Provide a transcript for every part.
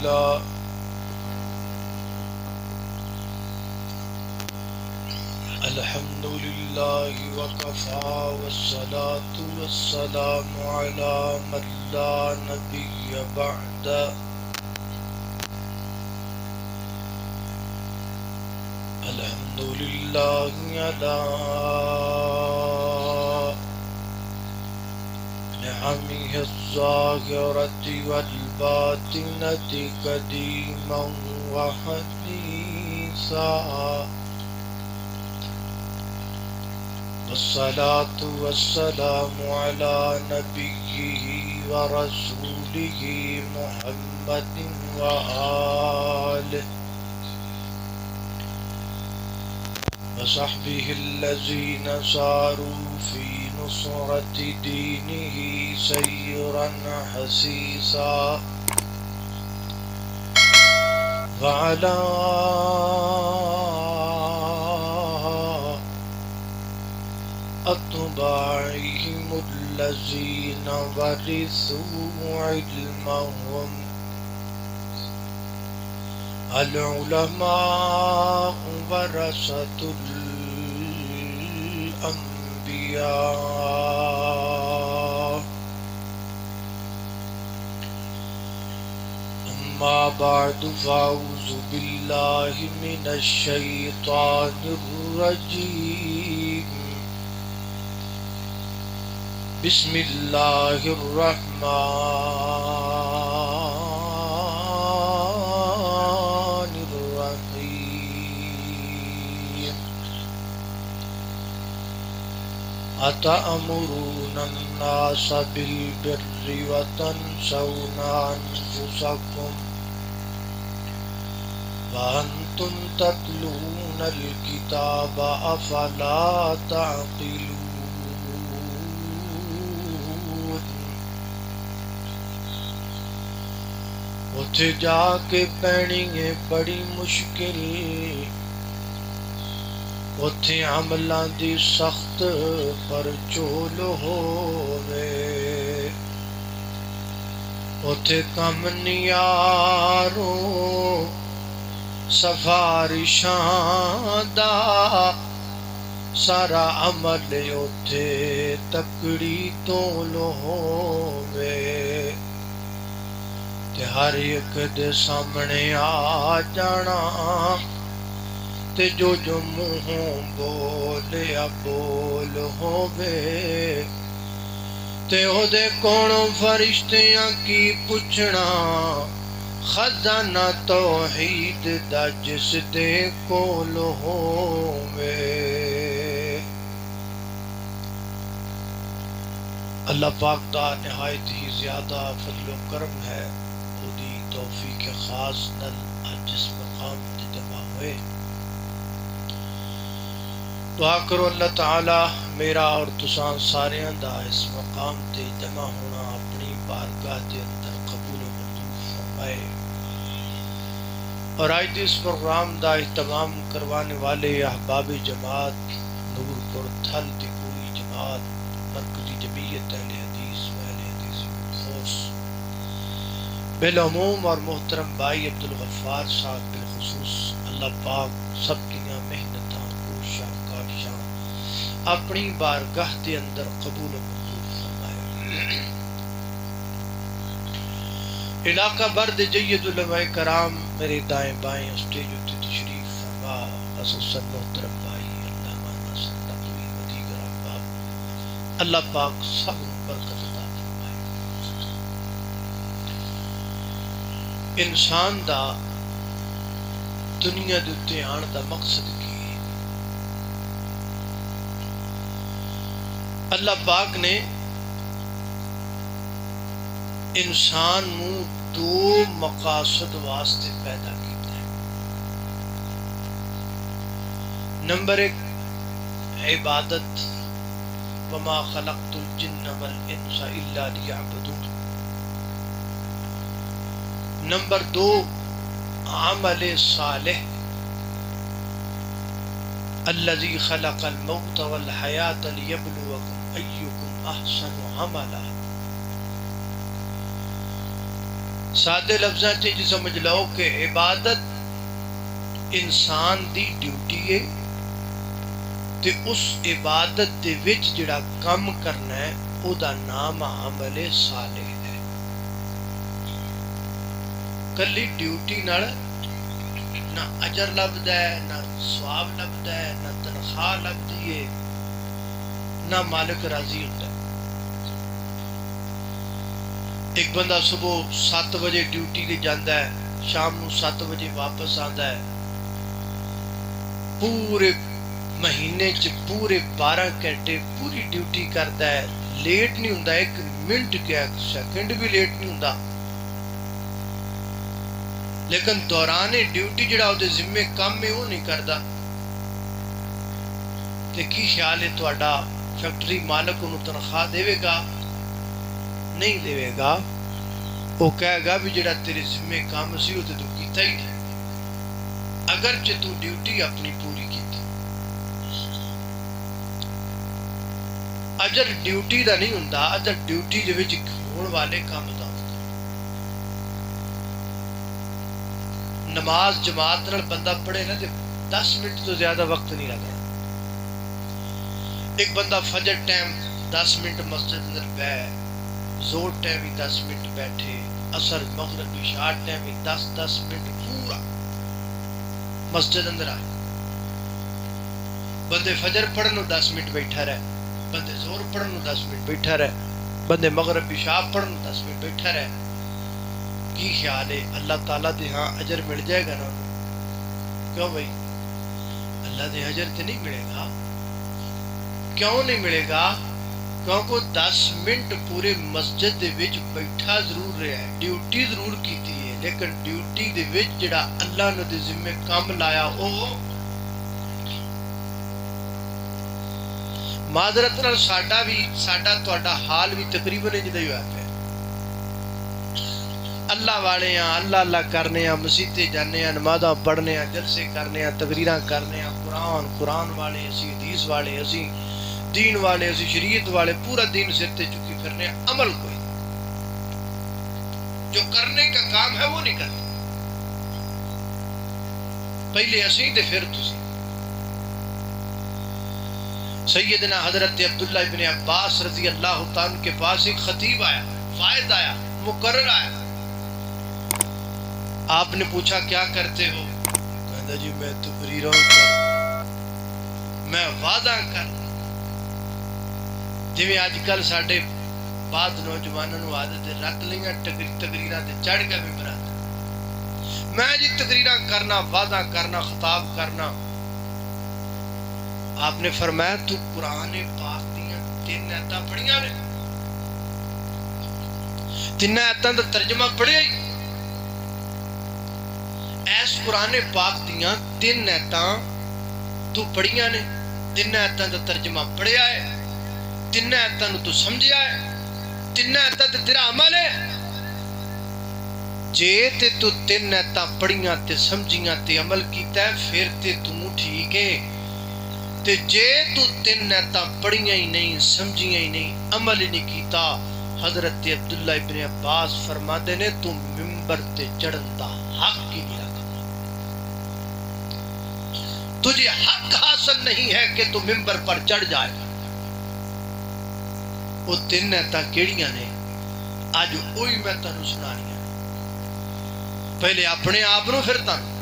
لله الحمد لله وكفى والصلاة والسلام على من لا نبي بعده الحمد لله على نعمه الظاهرة والباطنة قديما وحديثا والصلاة والسلام على نبيه ورسوله محمد وآله وصحبه الذين ساروا في نصرة دينه سيرا حسيسا وعلى أتباعهم الذين ورثوا علمهم العلماء ورثة الأنبياء أما بعد فأعوذ بالله من الشيطان الرجيم بسم الله الرحمن الرحيم أتأمرون الناس بالبر وتنسون أنفسكم وأنتم تتلون الكتاب أفلا تعقلون اتھے جا کے پینی ہے بڑی مشکل اتھے عملاں دی سخت پر چول ہووے اتھے کم نیاروں سفارشاں دا سارا عمل اتھے تکڑی تول ہووے تے ہر ایک دے سامنے آ جانا تے جو منہوں بولیا بول ہووے تے او دے کونوں فرشتیاں کی پوچھنا خزانہ توحید دا جس دے کول ہووے اللہ پاک دا نہایت ہی زیادہ فضل و کرم ہے توفیق خاص نل آج جس مقام تے جمع ہوئے دعا کرو اللہ تعالی میرا اور تساں ساریاں دا اس مقام تے جمع ہونا اپنی بارگاہ دے اندر قبول و منظور فرمائے اور آج اس پروگرام دا اہتمام کروانے والے احباب جماعت نور پور تھل دی پوری جماعت مرکزی جمعیت اہل حدیث و اہل حدیث فورس بالعموم اور محترم بھائی عبدالغفار صاحب بالخصوص اللہ پاک سب کی محنتاں کوشاں کاشاں اپنی بارگاہ دے اندر قبول و منظور فرمائے علاقہ برد جید علماء کرام میرے دائیں بائیں اسٹیج اتے تشریف فرما خصوصاً محترم بھائی علامہ ناصر نقوی و دیگر احباب اللہ پاک سب برکت انسان دا دنیا دے اتے آن دا مقصد کی ہے اللہ پاک نے انسان نو دو مقاصد واسطے پیدا کیتا ہے نمبر ایک عبادت وما خلقت الجن والانس الا لیعبدون نمبر دو عمل صالح الذي خلق الموت والحیات لیبلوکم ایکم احسن عملا سادے لفظاں چ جی سمجھ لو کہ عبادت انسان دی ڈیوٹی ہے تے اس عبادت دے وچ جڑا کم کرنا ہے او دا نام عمل صالح ہے. کلی ڈیوٹی نال نہ اجر لبدا ہے، نہ ثواب لبدا ہے، نہ تنخواہ لبدی ہے، نہ مالک راضی ہوتا ہے. ایک بندہ صبح 7 بجے ڈیوٹی تے جاندا ہے، شام نو 7 بجے واپس آندا ہے، پورے مہینے چ پورے 12 گھنٹے پوری ڈیوٹی کرتا ہے، لیٹ نہیں ہوندا، ایک منٹ کیا سیکنڈ بھی لیٹ نہیں ہوندا. لیکن دوران ڈیوٹی جڑا وہ ذمے کام ہے وہ نہیں کرتا. تے کی خیال ہے تہاڈا فیکٹری مالک انہوں تنخواہ دے گا؟ نہیں دے گا. وہ کہے گا بھی جڑا تیرے ذمے کام سی وہ تو کیتا ہی نہیں، اگرچہ تو ڈیوٹی اپنی پوری کی. اجر ڈیوٹی دا نہیں ہوندا، اجر ڈیوٹی دے وچ ہون والے کام دا. نماز جماعت نال بندہ پڑھے نا تے 10 منٹ تو زیادہ وقت نہیں لگا. ایک بندہ فجر ٹائم 10 منٹ مسجد اندر بیٹھے، زور ٹائم بھی 10 منٹ بیٹھے، عصر مغرب عشاء ٹائم بھی 10 منٹ پورا مسجد اندر آئے. بندے فجر پڑھن نو 10 منٹ بیٹھا رہے، بندے زور پڑھن نو 10 منٹ بیٹھا رہے، بندے مغرب عشاء پڑھن نو 10 منٹ بیٹھا رہے. کی خیال ہے اللہ تعالیٰ دے ہاں اجر مل جائے گا نا؟ کیوں بھائی؟ اللہ دے اجر تے نہیں ملے گا. کیوں نہیں ملے گا؟ کیونکہ 10 منٹ پورے مسجد دے وچ بیٹھا ضرور رہا ہے، ڈیوٹی ضرور کیتی ہے، لیکن ڈیوٹی دے وچ جڑا اللہ نے دے ذمے کام لایا او معذرت نال ساڈا تہاڈا حال بھی تقریباً انج دا ہی ہوا پیا. اللہ والے ہیں، اللہ کرنے ہیں، مسیتے جانے ہیں، نمازاں پڑھنے ہیں، جلسے کرنے ہیں، تقریراں کرنے ہیں، قرآن والے اسی، حدیث والے اسی، دین والے اسی، شریعت والے، پورا دین سر تے چکی پھرنے ہیں. عمل کوئی جو کرنے کا کام ہے وہ نہیں کرتے. پہلے اسی تے پھر تسی. سیدنا حضرت عبداللہ ابن عباس رضی اللہ تعالیٰ کے پاس ایک خطیب آیا، واعظ آیا، مقرر آیا. آپ نے پوچھا کیا کرتے ہو؟ کہتا جی میں تقریراں کر، میں وعدہ کر. جی آج کل ساڈے بعد نوجوانوں عادت رکھ لیاں تقریراں تے چڑھ کے بھی برات، میں جی تقریراں کرنا، وعدہ کرنا، خطاب کرنا. آپ نے فرمایا تو قرآن پاک دیاں 3 آیتاں پڑھیاں نے، 3 آیتاں دا ترجمہ پڑھیا ہی. ایس قرآن پاک دیاں 3 آیتاں تو پڑھیاں نے، 3 آیتاں دا ترجمہ پڑھیا ہے، 3 آیتاں نو تو سمجھیا ہے، 3 آیتاں تے تیرا عمل ہے. جے تے تو 3 آیتاں پڑھیاں تے سمجھیاں تے عمل کیتا ہے پھر تے تو ٹھیک ہے. تے جے تو 3 آیتاں پڑھیاں ہی نہیں، سمجھیاں ہی نہیں، عمل ہی نہیں کیتا، حضرت عبداللہ ابن عباس فرماتے نے تو ممبر تے چڑھن دا حق ہی نہیں رکھتا. تجھے حق حاصل نہیں ہے کہ تو ممبر پر چڑھ جائے. وہ 3 آیتاں کیڑیاں نے؟ آج وہی میں تانوں سنانی ہے. پہلے اپنے آپ نو پھر تانوں.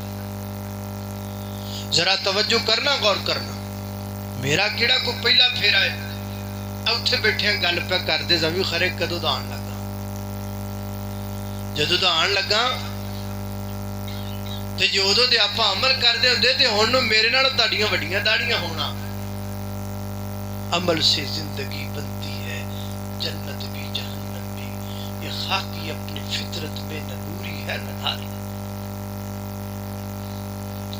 ذرا توجہ کرنا، غور کرنا. میرا کیڑا کو پہلا پھیرا ہے، اتھے بیٹھے گل پہ کردے زمین خرے کدو دا آن لگا. جدو دا آن لگا تے جو ادو دے آپا عمل کردے ہوندے تے ہن میرے نال تہاڈیاں وڈیاں داڑیاں ہونا. عمل سے زندگی بنتی ہے، جنت بھی جہنم بھی. یہ خاکی اپنی فطرت میں نہ نوری ہے نہ ناری.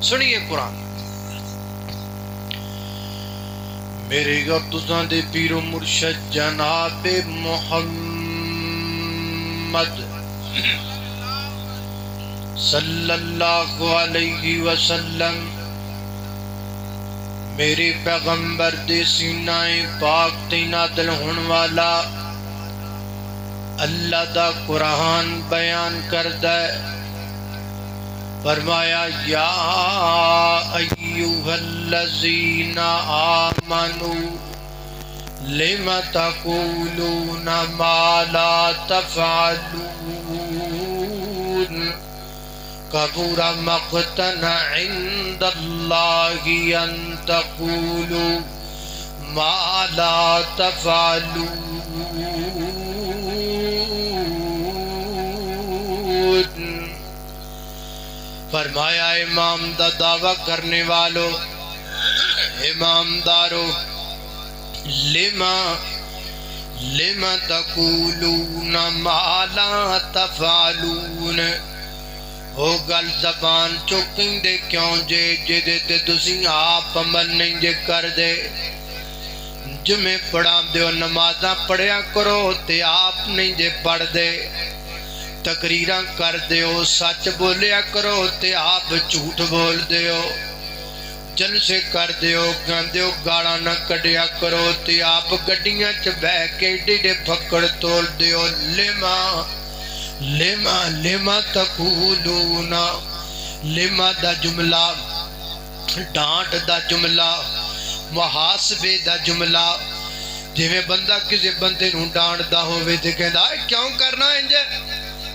سنیے قرآن. میرے گا تساں دے پیر و مرشد جناب محمد صلی اللہ علیہ وسلم میرے پیغمبر دے سینہ پاک تے نازل ہون والا اللہ دا قرآن بیان کردہ ہے، فرمایا یا ایوہ الذین آمنوا لم تقولون ما لا تفعلون کبر مقتا عند اللہ ان تقولوا ما لا تفعلون۔ فرمایا امام دا دعویٰ کرنے والو، امام دارو، لما تقولون ما لا تفعلون، او گل زبان چوکیں دے کیوں جے دے تسی آپ عمل نہیں جے کر دے، جمعے پڑھا دیو نمازاں پڑھیا کرو تے آپ نہیں جے پڑھ دے، تقریراں کر دیو سچ بولیا کرو تے آپ جھوٹ بول دیو، جلسے کر دیو گاندیو گاڑا نہ کڈیا کرو تے آپ گڈیاں چ بہ کے ڈیڈے پھکڑ تول دیو۔ لما تقولون، لما دا جملہ ڈانٹ دا جملہ، محاسبے دا جملہ، جویں بندہ کسی بندے نوں ڈانٹدا ہووے تے کہندا ہے کیوں کرنا انج،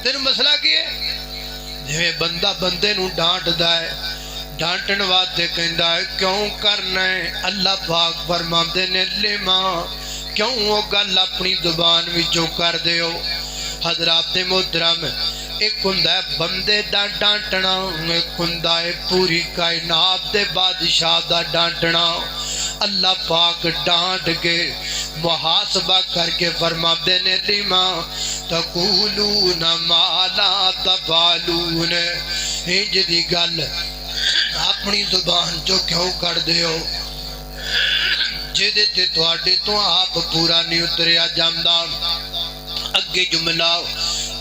تینوں مسئلہ کی ہے؟ جویں بندہ بندے نوں ڈانٹدا ہے، ڈانٹن واسطے کہندا ہے کیوں کرنا ہے؟ اللہ پاک فرماندے نے لما، کیوں وہ گل اپنی زبان وچوں کر دیو۔ حضرات محترم، ایک ہوندا ہے بندے دا ڈانٹنا، ایک ہوندا ہے پوری کائنات دے بادشاہ دا ڈانٹنا۔ اللہ پاک ڈانٹ کے محاسبہ کر کے فرماتے نے لما تقولون ما لا تفعلون، انج دی گل اپنی زبان جو کیوں کر دیو جدے تے تواڈے تو آپ پورا نہیں اتریا جاندا۔ اگے جملہ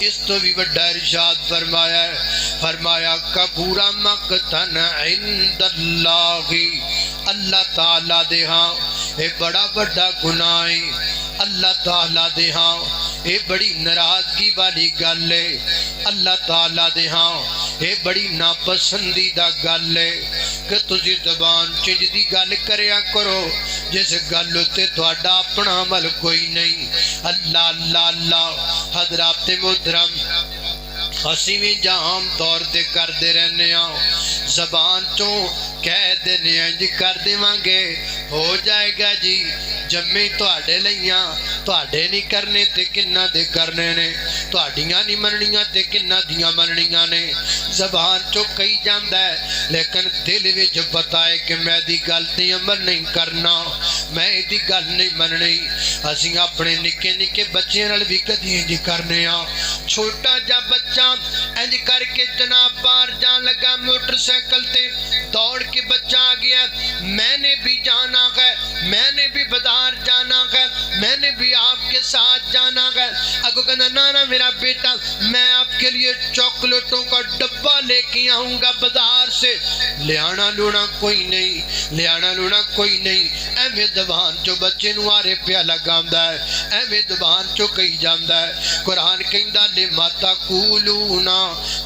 اس تو بھی بڑا ارشاد فرمایا ہے، فرمایا کبورا مقتن عند اللہ، اللہ تعالیٰ دے ہاں اے بڑا بڑا گناہ ہے، اللہ تعالیٰ دے ہاں اے بڑی ناراضگی والی گل ہے، اللہ تعالیٰ دے ہاں اے بڑی ناپسندیدہ گل ہے کہ تسی زبان چنج دی گل کریا کرو جس گل تے تہاڈا اپنا عمل کوئی نہیں۔ اللہ اللہ اللہ۔ حضرات محترم، اسی بھی جہاں طور تے کر دے رہنے ہاں، زبان چوں کہہ دینے ہیں جی کر دیواں گے ہو جائے گا جی، جمعی تواڈے لئیاں تواڈے نہیں کرنے تے کنہ دے کرنے نے، تواڈیاں نہیں مننیاں تے کنہ دیاں مننیاں نے۔ زبان چوں کئی جاندہ ہے لیکن دل وچ پتہ ہے کہ میں دی گل تے عمل نہیں کرنا، میں دی گل نہیں مننی۔ اسی اپنے نکے نکے بچے نال بھی کدی انج کرنے ہاں، چھوٹا جا بچہ انج کر کے جناب باہر جان لگا موٹر سائیکل تے، دوڑ کے بچہ آ گیا، میں نے بھی جانا ہے، میں نے بھی بازار جانا ہے، میں نے بھی آپ کے ساتھ جانا ہے۔ اگو کہنا نانا میرا بیٹا میں آپ کے لیے چاکلیٹوں کا ڈبہ لے کے آؤں گا بازار سے، لے آنا لونا کوئی نہیں، لے آنا لونا کوئی نہیں۔ ایویں زبان جو بچے نو آرے پیا لگاندا ہے، ایویں زبان چو کہی جاندا ہے۔ قرآن کہندا لما تقولون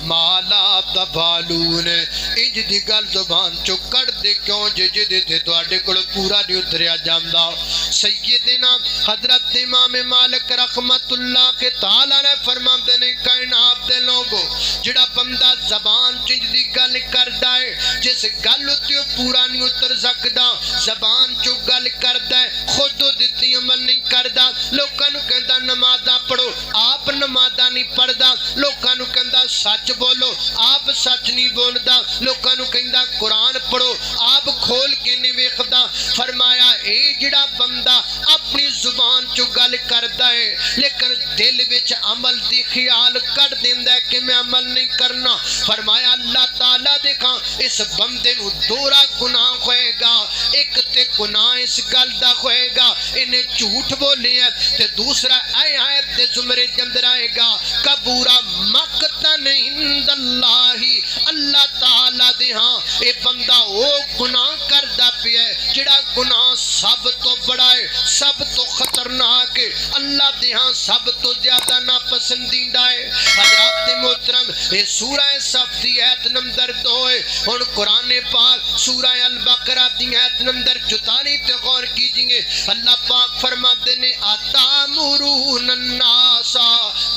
ما لا تفعلون، انج دی گل زبان چو کر دے کیوں جے جے تے تواڈے کول پورا نہیں اتریا جاندا۔ سیدنا حضرت امام مالک رحمت اللہ کے تعالی نے فرماندے نے کائنات دے لوگو جڑا بندہ زبان چنج دی گل کردا ہے جس گل تے پورا نہیں اتر سکدا، زبان چو گل کردا ہے خود دتی عمل نہیں کردا، لوکاں نو کہندا نمازاں پڑھو آپ نمازاں نہیں پڑھدا، لوکاں نو کہندا سچ بولو آپ سچ نہیں بولدا، لوکاں نو کہندا قرآن پڑھو آپ کھول کے نہیں ویکھدا۔ فرمایا اے جڑا بندہ اپنی زبان چو گل کردا ہے لیکن دل وچ عمل دی خیال کر دیندا ہے کہ میں عمل نہیں کرنا، فرمایا اللہ تعالیٰ دیکھاں اس بندے نو دورا گناہ ہوئے گا، ایک تے گناہ اس گل دا ہوئے گا انہیں جھوٹ بولے ہے تے دوسرا اے آیت دے زمرے جندر آئے گا کبورا مقتن عند اللہ، اللہ تعالیٰ دے ہاں اے بندہ او گناہ کردہ پیا ہے جڑا گناہ سب تو بڑا ہے سب تو خطرناک ہے، اللہ دے ہاں سب تو زیادہ ناپسندیدہ ہے۔ حضرات محترم یہ سورہ صف دی ایت نمبر 2 ہے۔ اور قرآن پاک سورہ البقرہ دی ایت نمبر 44 تے غور کیجئے، اللہ پاک فرماتے ہیں اتامرون الناس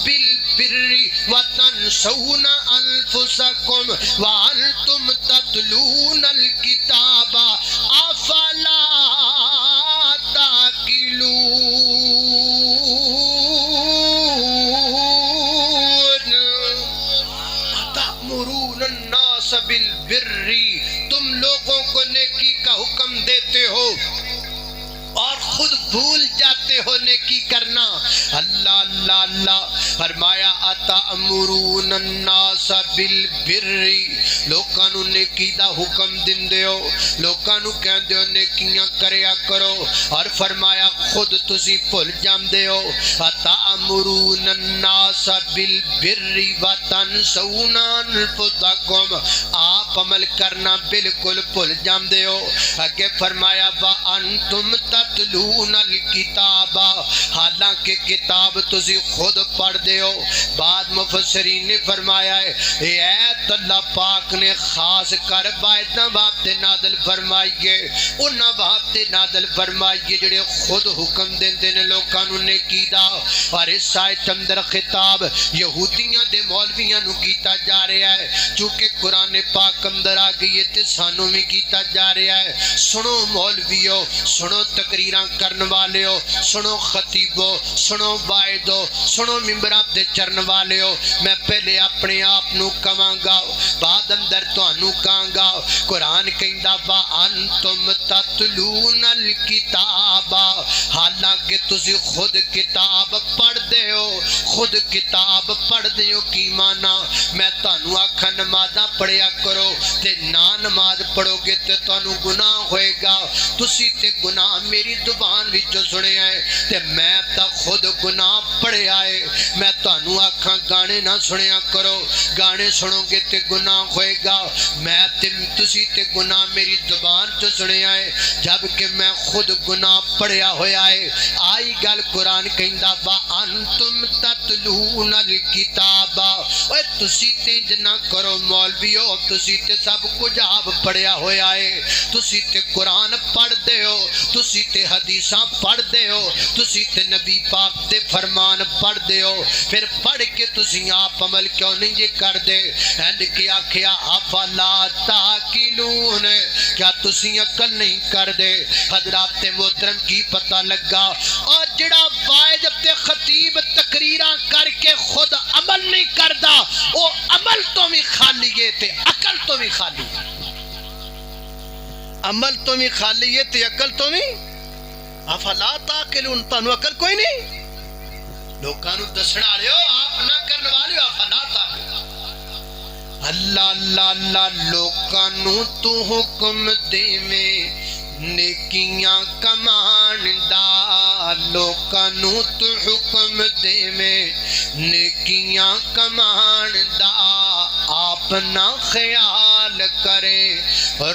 بالبر وتنسون انفسکم وانتم تتلون الکتاب افلا تاقلون۔ اتامرون الناس بالبر، تم لوگوں کو نیکی کا حکم دیتے ہو اور خود بھول جاتے ہو نیکی کرنا۔ اللہ اللہ اللہ فرمایا اتامرون الناس بالبر، لوکاں نو نیکی دا حکم دیندے ہو، لوکاں نو کہندے ہو نیکیاں کریا کرو، اور فرمایا خود تسی بھول جاندے ہو۔ اتامرون الناس بالبر وتنسون انفسکم، آپ عمل کرنا بالکل بھول جاندے ہو۔ آگے فرمایا وانتم تتلون الکتاب، حالانکہ کتاب تسی خود پڑھ دے ہو۔ بعد مفسرین نے فرمایا ہے اے ایت اللہ پاک نے خاص کر بائدہ وابتے نادل فرمائیے، انہاں وابتے نادل فرمائیے جڑے خود حکم دیندے نے لوکاں نو نیکی دا۔ اور اس آیت اندر خطاب یہودیاں دے مولویاں نو کیتا جا رہا ہے، چونکہ قرآن پاک اندر آ گئی تے سانو بھی کیتا جا رہا ہے۔ سنو مولویو، سنو تقریراں کرن والے ہو، سنو خطیبو، سنو وائدو، سنو ممبراں تے چرن والے ہو، میں پہلے اپنے آپ نو کہاں گا، بعد اندر تانوں کہاں گا۔ قرآن کہندا وانتم تتلون الکتاب، حالانکہ تسی خود کتاب پڑھ دے ہو، خود کتاب پڑھ دے ہو کی مانا؟ میں تانوں آکھا نمازاں پڑھیا کرو، تے نہ نماز پڑھو گے تے تانوں گناہ ہوئے گا۔ تسی تے گناہ میری زبان وچوں سنے آئے تے میں تا خود گناہ پڑھے آئے۔ میں تانوں آکھاں گانے نہ سنیا کرو، گانے سنو گے تے گناہ ہوئے گا۔ میں تسی تے گناہ میری زبان تو سنے آئے جبکہ میں خود گناہ پڑھیا ہویا ہے۔ آئی گل قرآن کہندا وانتم تتلون الکتاب، اوے تسی تے جنہ کرو مولویو، تسی تے سب کچھ آپ پڑھیا ہویا ہے، تسی تے قرآن پڑھ دے ہو، تسی تے حدیثاں پڑھ دے ہو، تسی تے نبی پاک دے فرمان پڑھ دے ہو، پھر پڑھ کے تسی آپ عمل کیوں نہیں یہ کر دے؟ اینڈ کیا کیا افلا تاقلون، کیا تسی عقل نہیں کر دے؟ حضرات محترم کی پتہ لگا؟ اور جڑا وائد تے خطیب تقریراں کر کے خود عمل نہیں کردا، وہ عمل تو بھی خالی ہے تے عقل تو بھی خالی ہے۔ عمل تو بھی خالی ہے تے عقل تو بھی افلا تاقلون، تانوں عقل کوئی نہیں؟ لوکاں نو دسنا رہے ہو، آپ نہ کرنے والے ہو، افلا تاقلون۔ اللہ اللہ اللہ لوکاں نو تو حکم دے میں نیکیاں کمان دا، لوکاں نو تو حکم دے میں نیکیاں کمان دا، آپ نہ خیال کریں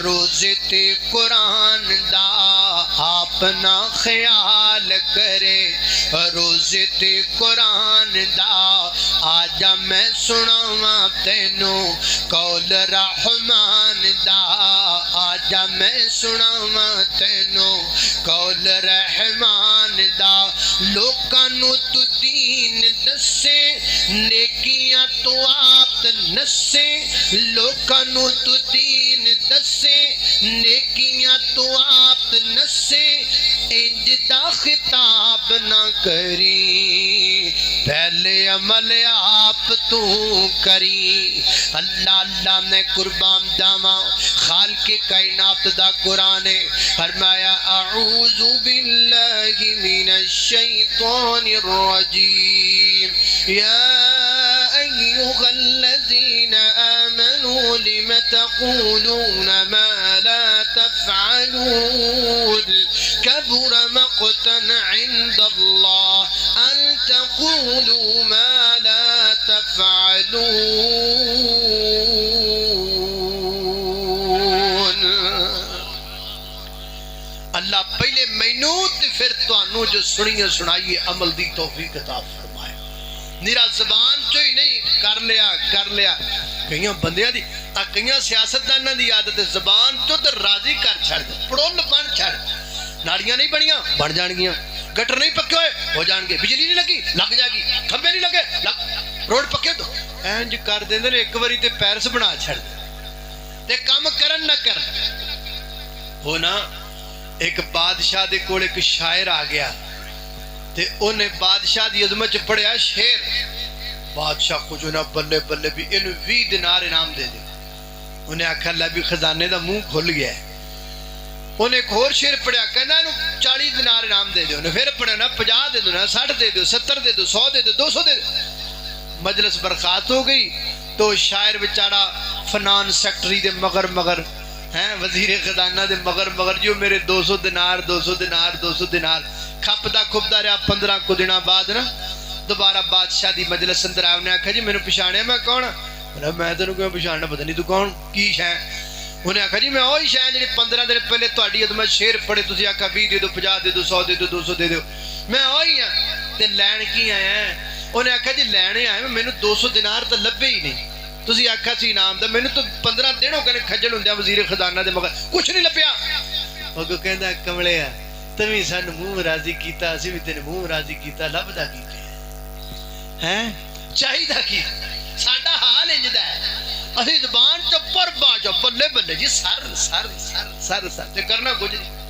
روزے تے قرآن دا، آپ نہ خیال کریں روزے تے قرآن دا۔ آجا میں سناواں تینوں قول رحمان دا، آجا میں سناواں تینوں قول رحمان دا۔ لوکاں نو تو دین دسے نیکیاں تو آپ نسے، لوکاں نو تو دین دسے نیکیاں تو آپ نسے، انج دا خطاب نہ کری پہلے عمل آپ تو کری۔ اللہ اللہ میں قربان جاواں، خالق کائنات دا قرآن فرمایا اعوذ باللہ من الشیطان الرجیم یا ایھا الذین آمنوا لم تقولون ما لا تفعلون كبر مقتا عند الله أن تقولوا ما لا تفعلون۔ اللہ پہلے مینوں تے پھر تانوں جو سنیے سنائیے عمل دی توفیق عطا فرمائے نیرا زبان چو ہی نہیں کر لیا کئیاں بندیاں دی کئیاں سیاستداناں دی عادت زبان چو تے راضی کر چھڑ پڑول بن چھڑ ناڑیاں نہیں بنیاں بن جان گیاں گٹر نہیں پکے ہوئے ہو جان گے بجلی نہیں لگی لگ جائے گی کھمبے نہیں لگے روڈ پکے تو اینج کر دیندے نے ایک واری تے پیرس بنا چھڑ تے کام کرن نہ کر ہونا ایک بادشاہ دے کول ایک شاعر آ گیا تے انہیں بادشاہ دی عظمت چ پڑھیا شعر بادشاہ کو جو نہ بلے بلے بھی انہوں 20 دینار انعام دے دے انہیں آکھا اللہ بھی خزانے دا منہ کھل گیا ہے انہیں ایک اور شعر پڑھیا کہنا انہوں 40 دینار انعام دے دے انہیں پھر پڑھیا نا 50 دے دو نا 60 دے دو 70 دے دو 100 دے دو 200 دے دو مجلس برخاست ہو گئی تو شاعر بچارہ فنان سیکٹری دے مگر ہیں وزیر خزانہ دے مگر جو میرے 200 دینار کھپدا کھپدا رہا 15 کو دنوں بعد نا دوبارہ بادشاہ دی مجلس اندر آئے انہیں آکھا جی میں نے پچھانے میں کون میں تینوں کیوں پچھانا پتہ نہیں تو کون کی شاہ انہیں آکھا جی میں وہی شاہ جی 15 دن پہلے تہاڈی عظمت شعر پڑھے تسی آکھا 20 دے دو 50 دے دو 100 دے دو 200 دے دو میں وہی ہاں تے لین کی آیا ہیں انہیں آکھا جی لینے آئے میں 200 دینار تو لبے ہی نہیں تسی آکھا سی انعام دا میں تو 15 دن ہو گئے کھجل ہوندے وزیر خزانہ دے مگر کچھ نہیں لبیا وہ کہندا کملے آ تمہیں سن منہ راضی کیتا اسی بھی تیرے منہ راضی کیتا لبدا کی ہیں چاہیدا کی ساڈا حال انجدا ہے اسی زبان چپر باجو بلے بلے جی سر تے کرنا کچھ نہیں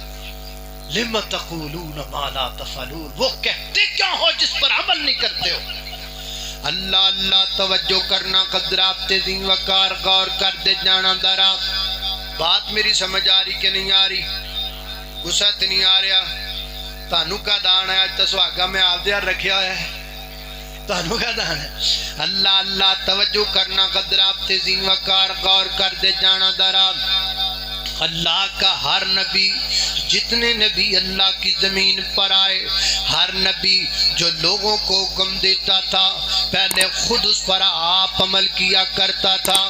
لم تقولون ما لا تفعلون وہ کہتے کیا ہو جس پر عمل نہیں کرتے ہو اللہ اللہ توجہ کرنا قدرات تیزین وقار غور کر دے جانا درا بات میری سمجھ آ رہی کہ نہیں آ رہی غصہ تے نہیں آ رہا تانوں کا دان ہے آج تسواگا میں آپ دیا رکھیا ہے تانوں کا دان ہے اللہ اللہ توجہ کرنا قدرات تیزین وقار غور کر دے جانا درا اللہ کا ہر نبی جتنے نبی اللہ کی زمین پر آئے ہر نبی جو لوگوں کو حکم دیتا تھا پہلے خود اس پر آپ عمل کیا کرتا تھا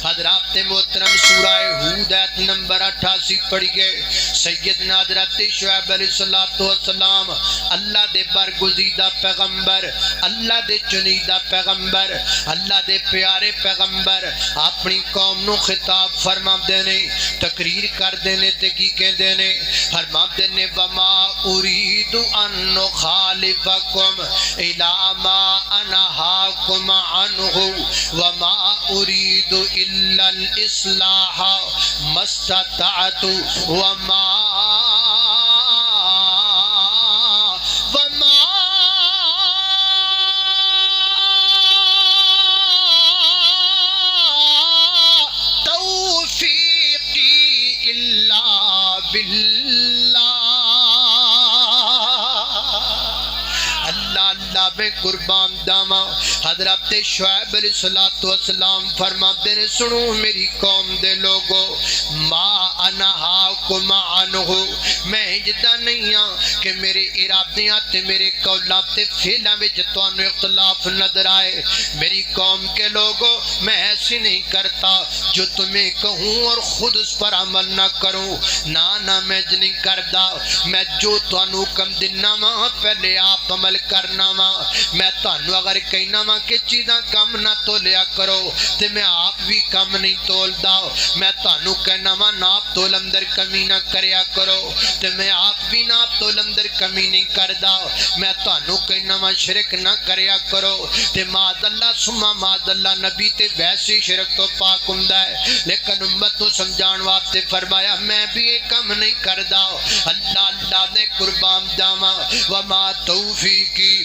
حضرات محترم سورہ ہود آیت نمبر 88 پڑھیے سیدنا حضرت شعیب علیہ السلام اللہ دے برگزیدہ پیغمبر اللہ دے چنیدہ پیغمبر اللہ دے پیارے پیغمبر اپنی قوم نو خطاب فرما دینے تقریر کر دینے تے کی کہہ دینے فرما دینے وما اريد ان نخالفكم الى ما انهاكم عنه وما اريد الا الاصلاح ما استطعت وما میں قربان داما حضرت شعیب علیہ السلام فرماتے نے سنو میری قوم دے لوگو ما انہاکم عنہ میں جدا نہیں ہاں کہ میرے ارادیاں تے میرے قولات تے فعلاں وچ تانوں اختلاف نظر آئے میری قوم کے لوگو میں ایسی نہیں کرتا جو تمہیں کہوں اور خود اس پر عمل نہ کروں نہ میں نہیں کردا میں جو تانوں حکم دینا وا پہلے آپ عمل کرنا وا میں تانوں اگر کہنا وا کہ چیزاں کم نہ تولیا کرو تے میں آپ بھی کم نہیں تولدا میں تانوں کہنا وا ناپ تول اندر کمی نہ کریا کرو تے میں آپ بھی ناپ تول اندر کمی نہیں کردا میں تانوں کہنا وا شرک نہ کریا کرو تے معاذ اللہ ثم معاذ اللہ نبی تے ویسے شرک تو پاک ہوندا ہے لیکن امت کو سمجھان واسطے فرمایا میں بھی یہ کم نہیں کردا اللہ نے قربان جاواں وما توفیقی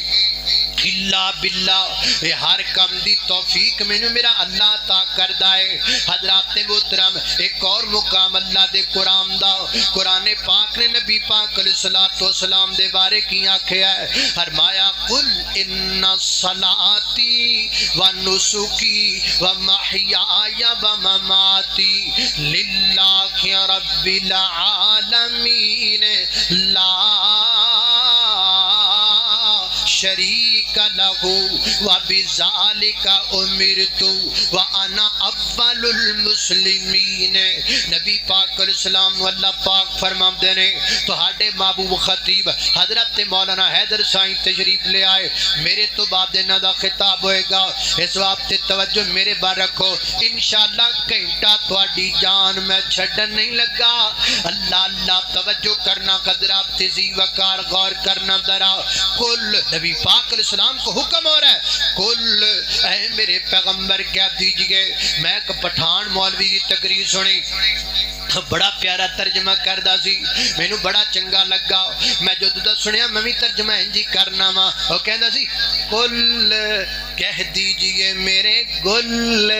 اللہ باللہ یہ ہر کم دی توفیق میں میرا اللہ عطا کردا ہے حضرات محترم ایک اور مقام اللہ دے قرآن پاک نے نبی پاک علیہ الصلوۃ والسلام دے بارے کی آکھیا ہے فرمایا قل ان صلاتی و نسکی و محیای و مماتی للہ رب العالمین لا شریک لہو وبذالک امرت وانا اول المسلمین. نبی پاک علیہ السلام نو اللہ پاک فرماندے نے تہاڈے محبوب خطیب حضرت مولانا حیدر سائیں تشریف لے آئے. میرے تو بعد انہاں دا خطاب ہوئے گا. اس واسطے توجہ میرے بار رکھو. انشاءاللہ گھنٹہ تہاڈی جان میں چھڈن نہیں لگا. اللہ اللہ توجہ کرنا حضرات تیزی وقار غور کرنا ذرا. کل نبی پاک علیہ السلام کو حکم ہو رہا ہے کل اے میرے پیغمبر کہہ دیجئے. میں ایک پٹھان مولوی کی تقریر سنی بڑا پیارا ترجمہ کردہ سی مینوں بڑا چنگا لگا. میں جو دا سنیا میں بھی ترجمہ انجی کرنا وا. وہ کہندا سی کل کہہ دیجئے میرے گل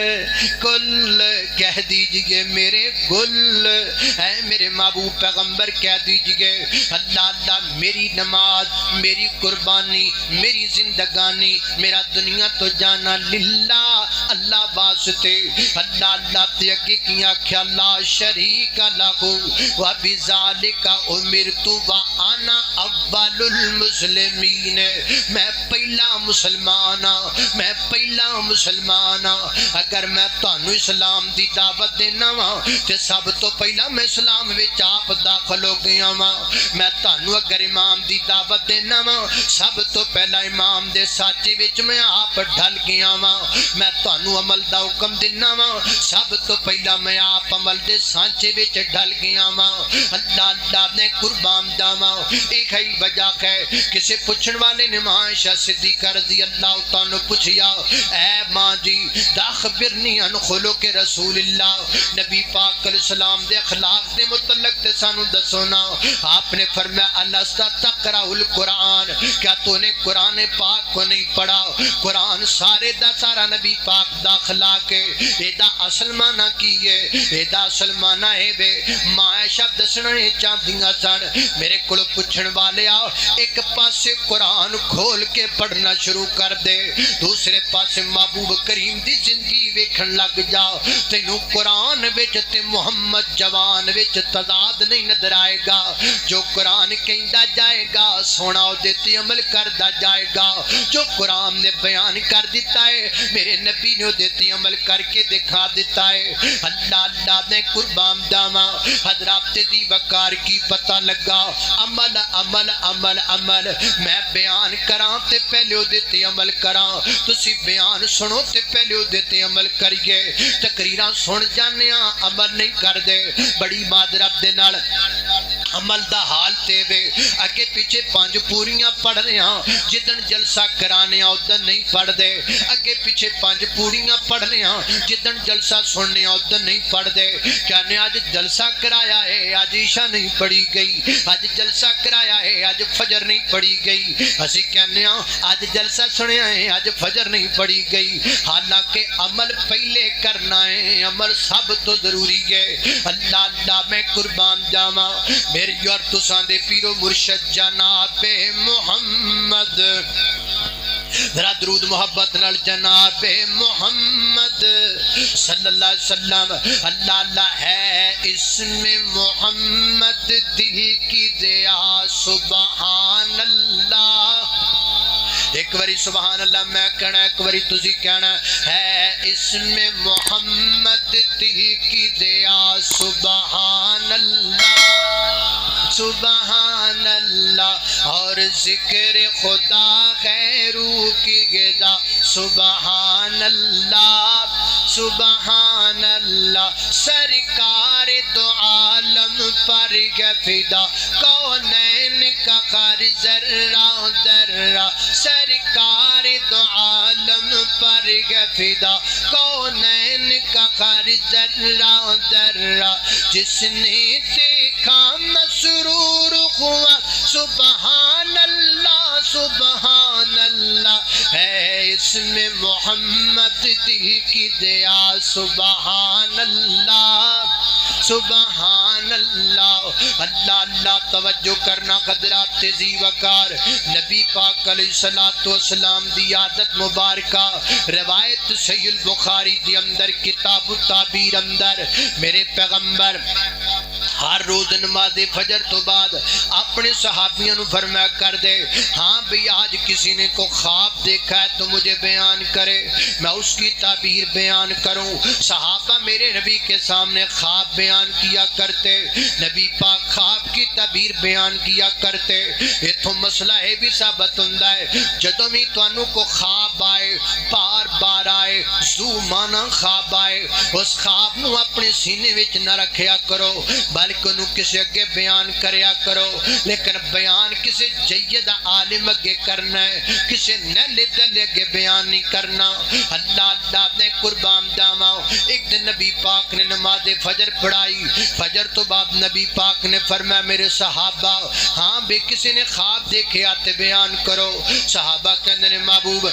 کل کہہ دیجئے میرے گل اے میرے محبوب پیغمبر کہہ دیجئے اللہ اللہ میری نماز میری قربانی میری زندگانی میرا دنیا تو جانا للہ اللہ واسطے. اللہ اللہ تے اگے کی آکھیا لا شریک لہ و بذالک امرت وانا اول المسلمین. میں پہلا مسلمان ہاں میں پہلا مسلمان ہاں. اگر میں تانوں اسلام دی دعوت دینا وا تے سب تو پہلا میں اسلام وچ آپ داخل ہو گیا وا. میں تانوں اگر امام دی دعوت دینا وا سب تو پہلا امام دے سانچے وچ میں آپ ڈھل گیا وا. میں تانوں عمل دا حکم دینا وا سب تو پہلا میں آپ عمل دے سانچے وچ ڈھل گیا وا. اللہ اللہ نے قربان جاواں. ایک ہی وجہ ہے کسے پوچھن والے نے ماں عائشہ صدیقہ رضی اللہ تعالیٰ پوچھیا اے ماں جی دا خبرنی عن خلق رسول اللہ. نبی پاک علیہ السلام دے اخلاق دے متعلق تے سانو دسو نا. آپ نے فرمایا الاستا تقرأ القرآن کیا تو نے قرآن پاک کو نہیں پڑھا. قرآن سارے دا سارا نبی پاک دا اخلاق ہے. ایدہ اصل معنی کی ہے ایدہ اصل معنی ہے بے ماں عائشہ دسنا چاہدیاں سن. میرے کلو پوچھن والے آؤ ایک پاسے قرآن کھول کے پڑھنا شروع کر دے دوسرے پاسے محبوب کریم دی زندگی ویکھن لگ جاؤ تینوں قرآن وچ تے محمد جوان وچ تضاد نہیں نظر آئے گا. جو قرآن کہندا جائے گا سونا او دیتی عمل کردا جائے گا. جو قرآن نے بیان کر دیتا ہے میرے نبی نے دیتی عمل کر کے دکھا دیتا ہے. اللہ اللہ نے قربان جاواں. حضرات دی وقار کی پتہ لگا عمل عمل عمل عمل. میں بیان کراں تے پہلے او دیتی عمل کراں. تسی بیان سنو تے پہلے او دیتی عمل کریے. تقریراں سن جانے ہاں عمل نہیں کر دے. بڑی معذرت دے نال عمل دا حال تے وے اگے پیچھے 5 پوریاں پڑھ رہے ہاں جدن جلسہ کرانے ادن نہیں پڑھ دے. اگے پیچھے 5 پوریاں پڑھ رہے ہاں جدن جلسہ سننے ادن نہیں پڑھ دے. کہنے آج جلسہ کرایا ہے آج عشاء نہیں پڑھی گئی. آج جلسہ کرایا ہے آج فجر نہیں پڑھی گئی. اسی کہنے ہاں آج جلسہ سنیا ہے آج فجر نہیں پڑھی گئی. حالانکہ عمل پہلے کرنا ہے عمل سب تو ضروری ہے. اللہ اللہ میں قربان جاواں. میری اور تساں دے پیرو مرشد جناب محمد ذرا درود محبت نال جناب محمد صلی اللہ علیہ وسلم. اللہ اللہ ہے اس میں محمد دل کی دیا سبحان اللہ. ایک باری سبحان اللہ میں کہنا ایک باری تسی کہنا ہے اس میں محمد دل کی دیا سبحان اللہ سبحان اللہ. اور ذکر خدا ہے روح کی غذا سبحان اللہ سبحان اللہ. سرکار دو عالم پر فدا کونین کا خر ذرہ ذرہ. سرکار دو عالم پر فدا کونین کا خر ذرہ ذرہ. جس نے دیکھا مسرور ہوا سبحان اللہ سبحان اللہ. ہے اس میں محمد دل کی دیا سبحان اللہ سبحان اللہ. اللہ اللہ توجہ کرنا حضرات تیزی وقار. نبی پاک علیہ الصلوۃ والسلام دی عادت مبارکہ روایت صحیح البخاری دی اندر کتاب التعبیر اندر میرے پیغمبر ہر روز نماز فجر تو بعد اپنے صحابیوں نو فرمایا کر دے ہاں بھئی آج کسی نے کو خواب دیکھا ہے تو مجھے بیان کرے، میں اس کی تعبیر بیان کروں۔ صحابہ میرے نبی کے سامنے خواب بیان کیا کرتے، نبی پاک خواب کی تعبیر بیان کیا کرتے۔ اتھوں مسئلہ ہے بھی ثابت ہوندہ ہے جدوں بھی توانوں کو خواب آئے، بار بار آئے، زو مانا خواب آئے، اس خواب نو اپنے سینے وچ نہ رکھیا کرو بلکہ انہوں کسی اگے بیان کریا کرو، لیکن بیان کسی جید عالم اگے کرنا ہے، کسی نیلے دل اگے بیان نہیں کرنا۔ اللہ نے قربان داماؤ ایک دن نبی پاک نے نماز فجر پڑھائی، فجر تو بعد نبی پاک نے فرمایا میرے صحابہ ہاں بے کسی نے خواب دیکھے آتے بیان کرو۔ صحابہ کہنے نے محبوب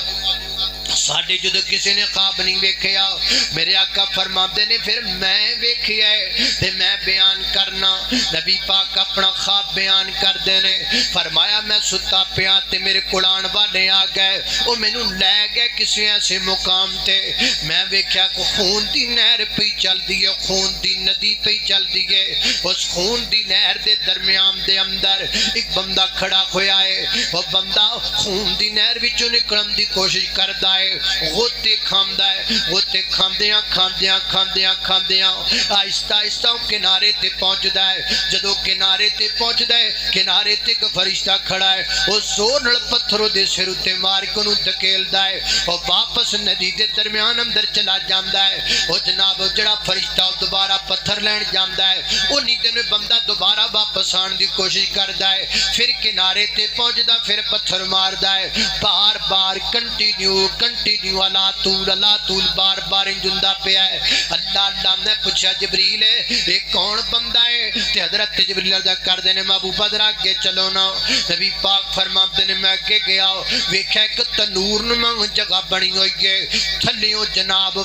ساڑھے جدو کسی نے خواب نہیں ویکھیا، میرے آقا فرماتے نے پھر میں ویکھیا ہے تے میں بیان کرنا۔ نبی پاک اپنا خواب بیان کر دینے، فرمایا میں ستا پیا تے میرے قرآن والے آ گئے، وہ میں نو لے گئے کسی ایسے مقام تے، میں ویکھیا کو خون دی نہر پہ چل دیئے، خون دی ندی پہ چل دیئے، اس خون دی نہر دے درمیان دے اندر ایک بندہ کھڑا ہویا ہے، وہ بندہ خون دی نہر وچوں نکلن دی کوشش کردا ہے، غوطے کھامدا ہے، غوطے کھاندیاں کھاندیاں کھاندیاں کھاندیاں آہستہ آہستہ کنارے تے پہنچدا ہے۔ جدو کنارے تے پہنچدا ہے کنارے تے ایک فرشتہ کھڑا ہے، وہ زور نال پتھروں دے سر اُتے مار کے انہوں دھکیلدا ہے، وہ واپس ندی دے درمیان اندر چلا جاندا ہے۔ وہ جناب جڑا فرشتہ دوبارہ پتھر لین جاندا ہے، وہ نیدے میں بندہ دوبارہ واپس آن دی کوشش کردا ہے، پھر کنارے تے پہنچدا پھر پتھر ماردا ہے، بار بار کنٹینیو اللہ طول بار بار انجندہ پہ ہے۔ اللہ نے پوچھا جبریل ہے ایک کون بندہ ہے؟ تے حضرت جبریل عرض کر دینے محبوب ذرا آگے چلو نا۔ نبی پاک فرماتے نے میں آگے گیا ویکھا ایک تنور نما جگہ بنی ہوئی ہے، تھلیوں جناب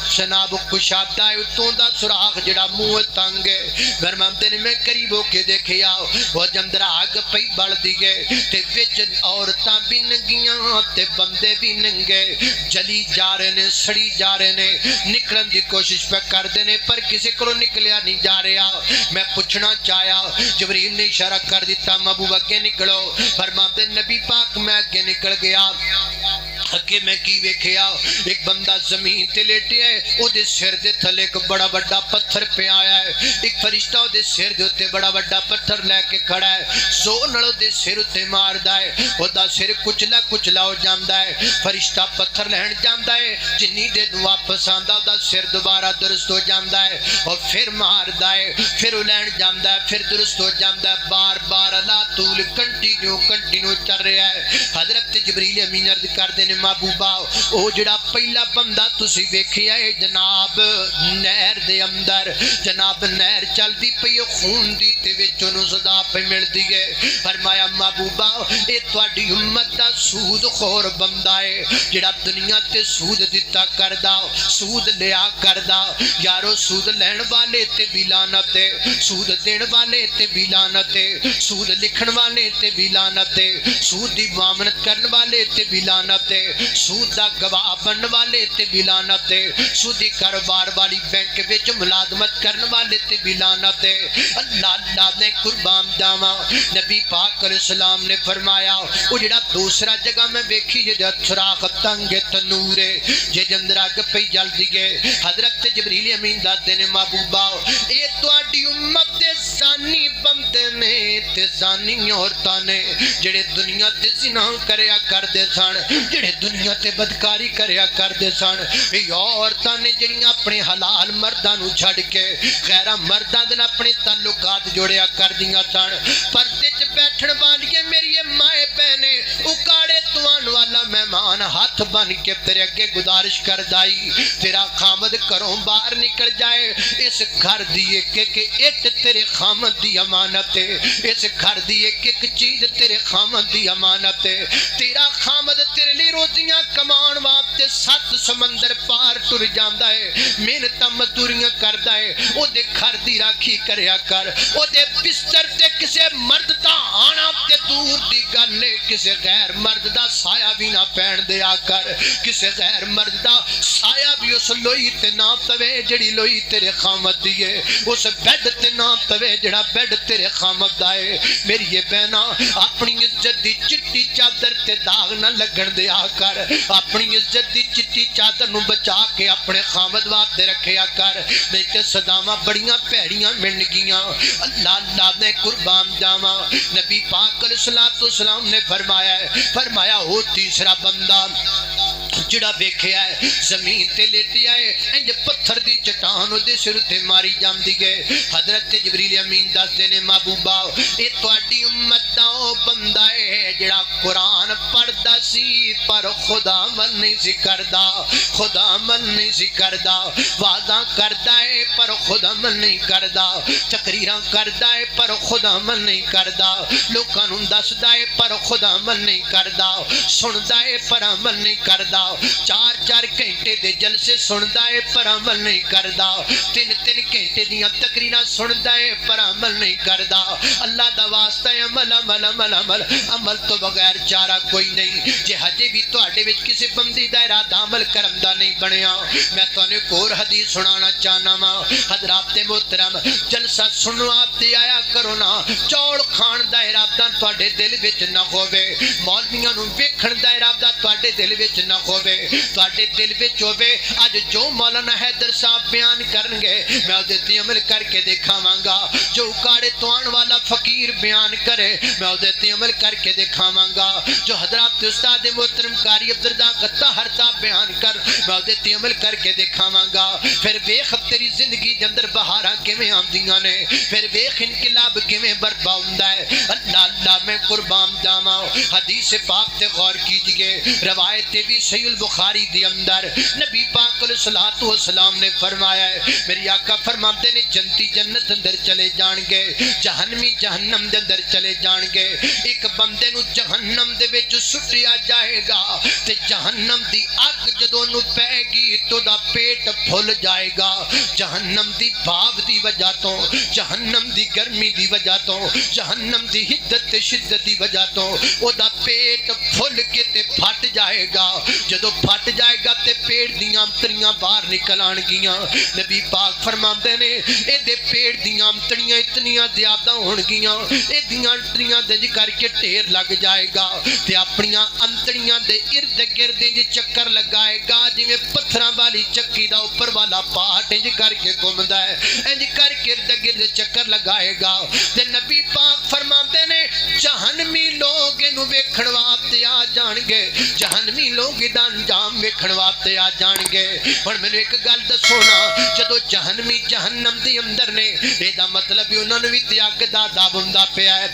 کشادہ ہے، اتوں دا سراخ جڑا منہ تنگ ہے۔ فرماتے نے میں قریب ہو کے دیکھیا وہ جندر آگ پئی بڑھ دیئے تے وچ عورتاں بھی ننگیاں تے بندے بھی ننگے، جلی جا رہے نے، سڑی جا رہے نے، نکلن دی کوشش پہ کر دینے پر کسی کو نکلیا نہیں جا رہا۔ میں پوچھنا چاہیا جبریل نے اشارہ کر دیتا محبوب اگے نکلو، فرماتے نبی پاک میں اگے نکل گیا، اگے میں کی ویکھیا ایک بندہ زمین تے لیٹے ہے، او دے سر دے تھلے ایک بڑا بڑا پتھر پہ آیا ہے، ایک فرشتہ او دے سر دے اتے بڑا بڑا پتھر لے کے کھڑا ہے، زور نال او دے سر اتے ماردا ہے، او دا سر کچلا ہو جاندا ہے، فرشتہ پتھر لہن جاندا ہے، جنی دے واپس آندا او دا سر دوبارہ درست ہو جاندا ہے، اور پھر ماردا ہے، پھر لہن جاندا ہے، پھر درست ہو جاندا ہے، بار بار اللہ طول کنٹینیو چل رہا ہے۔ حضرت جبریل امین عرض کر دینے محبوبہ او جڑا پہلا بندہ تسی ویکھیا ہے جناب نہر دے اندر، جناب نہر چل دی پئی خون دی تے وچوں نوں سزا پہ مل دی ہے۔ فرمایا محبوبہ اے تواڈی امت دا سود خور بندہ ہے جڑا دنیا تے سود دتا کردا، سود لیا کردا، یارو سود لین والے تے بھی لعنت ہے، سود دین والے تے بھی لعنت ہے، سود لکھن والے تے بھی لعنت ہے، سود دی معاملت کرن والے تے بھی لعنت ہے، سود دا گواہ بنن والے تے بھی لعنت ہے، سودی کاروبار والی بینک وچ ملازمت کرن والے تے بھی لعنت ہے۔ اللہ نے قربان جاواں نبی پاک علیہ السلام نے فرمایا وہ جڑا دوسرا جگہ میں ویکھی جے سوراخ تنگ تنور ہے جے اندر اگ پئی جلدی ہے، حضرت جبریل امین دادے نے محبوبہ اے تواڈی امت دے زانی بندے نے تے زانی عورتاں نے جڑے دنیا تے زنا کریا کردے سن، جڑے دنیا تے بدکاری کریا کردے سن، اے عورتاں نے جڑیاں اپنے حلال مرداں نو چھڈ کے غیراں مرداں دے اپنے تعلقات جوڑیا کردیاں سن۔ پردے چ بیٹھن والی میری مائے بہنے اکاڑے توان والا مہمان ہاتھ بن کے تیرے اگے گزارش کر دائی تیرا خامد گھروں باہر نکل جائے، اس گھر دی ایک ایک اٹ تیرے خامد دی امانت ہے، اس گھر دی ایک ایک چیز تیرے خامد دی امانت ہے، تیرا خامد تیرے لیے روزیاں کمان واسطے 7 سمندر پار ٹر جاندا ہے، محنتاں مزدوریاں کردا ہے، او دے گھر دی راکھی کریا کر، او دے بستر تے کسے مرد دا آنا تے دور دی گل ہے، کسے غیر مرد دا سایہ بھی نہ پین دیا کر کسے غیر مرد دا سایہ بھی اس لوئی تے نہ پوے جڑی لوئی تیرے خامد دیے اس بیڈ تے نہ پوے جڑا بیڈ تیرے خامد دائے میری یہ بہنا اپنی عزت دی چٹی چادر تے داغ نہ لگن دیا کر اپنی عزت دی چٹی چادر نو بچا کے اپنے خامد واسطے رکھیا کر نہیں تے صداواں بڑیاں پیڑیاں مل گیاں اللہ اللہ نے قربان جاواں نبی پاک علیہ الصلوۃ والسلام نے فرمایا ہو تیسرا بندہ جڑا ویکھیا ہے زمین تے لیٹیا ہے انج پتھر دی چٹان دے سر تے ماری جاندی ہے حضرت جبریل امین دسدے نے محبوبا اے تواڈی امت دا او بندہ ہے جڑا قرآن پڑھدا سی پر خدا عمل نہیں سی کردا خدا عمل نہیں سی کردا وعدہ کردا ہے پر خدا عمل نہیں کردا تقریراں کردا ہے پر خدا عمل نہیں کردا لوکاں نوں دسدا ہے پر خدا عمل نہیں کردا سندا ہے پر عمل نہیں کردا 4 گھنٹے دے جلسے سندا ہے پر عمل نہیں کردا 3 گھنٹے دیاں تقریراں سندا ہے پر عمل نہیں کردا اللہ دا واسطہ ہے عمل عمل عمل عمل عمل تو بغیر چارہ کوئی نہیں جے ہجے بھی تواڈے وچ کسی بندی دا ارادہ عمل کرم دا نہیں بنیا میں تانوں ایک اور حدیث سنانا چاہنا وا حضرات محترم جلسہ سنوا تے آیا کرو نا چوڑ کھان دا ارادہ تواڈے دل وچ نہ ہووے مولویاں نوں ویکھن دا ارادہ تواڈے دل وچ نہ ہووے تواڈے دل وچ ہووے اج جو مولانا حیدر صاحب بیان کرن گے میں اودے تے عمل کر کے دکھاواں گا جو اکاڑے تو آن والا فقیر بیان کرے میں اودے تے عمل کر کے دکھاواں گا جو حضرات استاد محترم قاری عبدالرزاق طاہر صاحب بیان کر میں اودے تے عمل کر کے دکھاواں گا پھر ویکھ تیری زندگی دے اندر بہاراں کیویں آندیاں نے پھر ویکھ انقلاب کیویں برپا ہوندا ہے اللہ اللہ میں قربان جاواں حدیث پاک تے غور کیجئے روایت بھی صحیح البخاری دے اندر نبی پاک علیہ الصلوۃ والسلام نے فرمایا ہے میری آقا فرماتے نے جنتی جنت اندر چلے جان گے جہنمی جہنم دے اندر چلے جان گے ایک بندے نو جہنم دے وچ سٹیا جائے گا تے جہنم دی اگ جدوں نو پے گی تو دا پیٹ پھل جائے گا جہنم دی بھاپ دی وجہ تو جہنم دی گرمی دی وجہ تو جہنم دی حدت تے شدت دی وجہ تو او دا پیٹ پھل کے تے پھٹ جائے گا جدوں پھٹ جائے گا تے پیٹ دیاں امتڑیاں باہر نکل آن گیاں نبی پاک فرماندے نے اے دے پیٹ دیاں امتڑیاں اتنیاں زیادہ ہون گیاں اے دیاں امتڑیاں دے کر کے ڈھیر لگ جائے گا تے اپنیاں امتڑیاں دے ارد گرد انج چکر لگائے گا جویں پتھراں والی چکی دا اوپر والا پاٹ انج کر کے گھومدا ہے انج کر کے ارد گرد چکر لگائے گا تے نبی پاک فرماندے نے جہنمی لوگ اینو ویکھن واسطے آ جان گے جہنمی لوگ دا انجام ویکھن واسطے آ جان گے ہن مینوں ایک گل دسو نا جدوں جہنمی جہنم دے اندر نے اے دا مطلب ہے انہاں نوں وی تے اگ دا عذاب ہوندا پیا ہے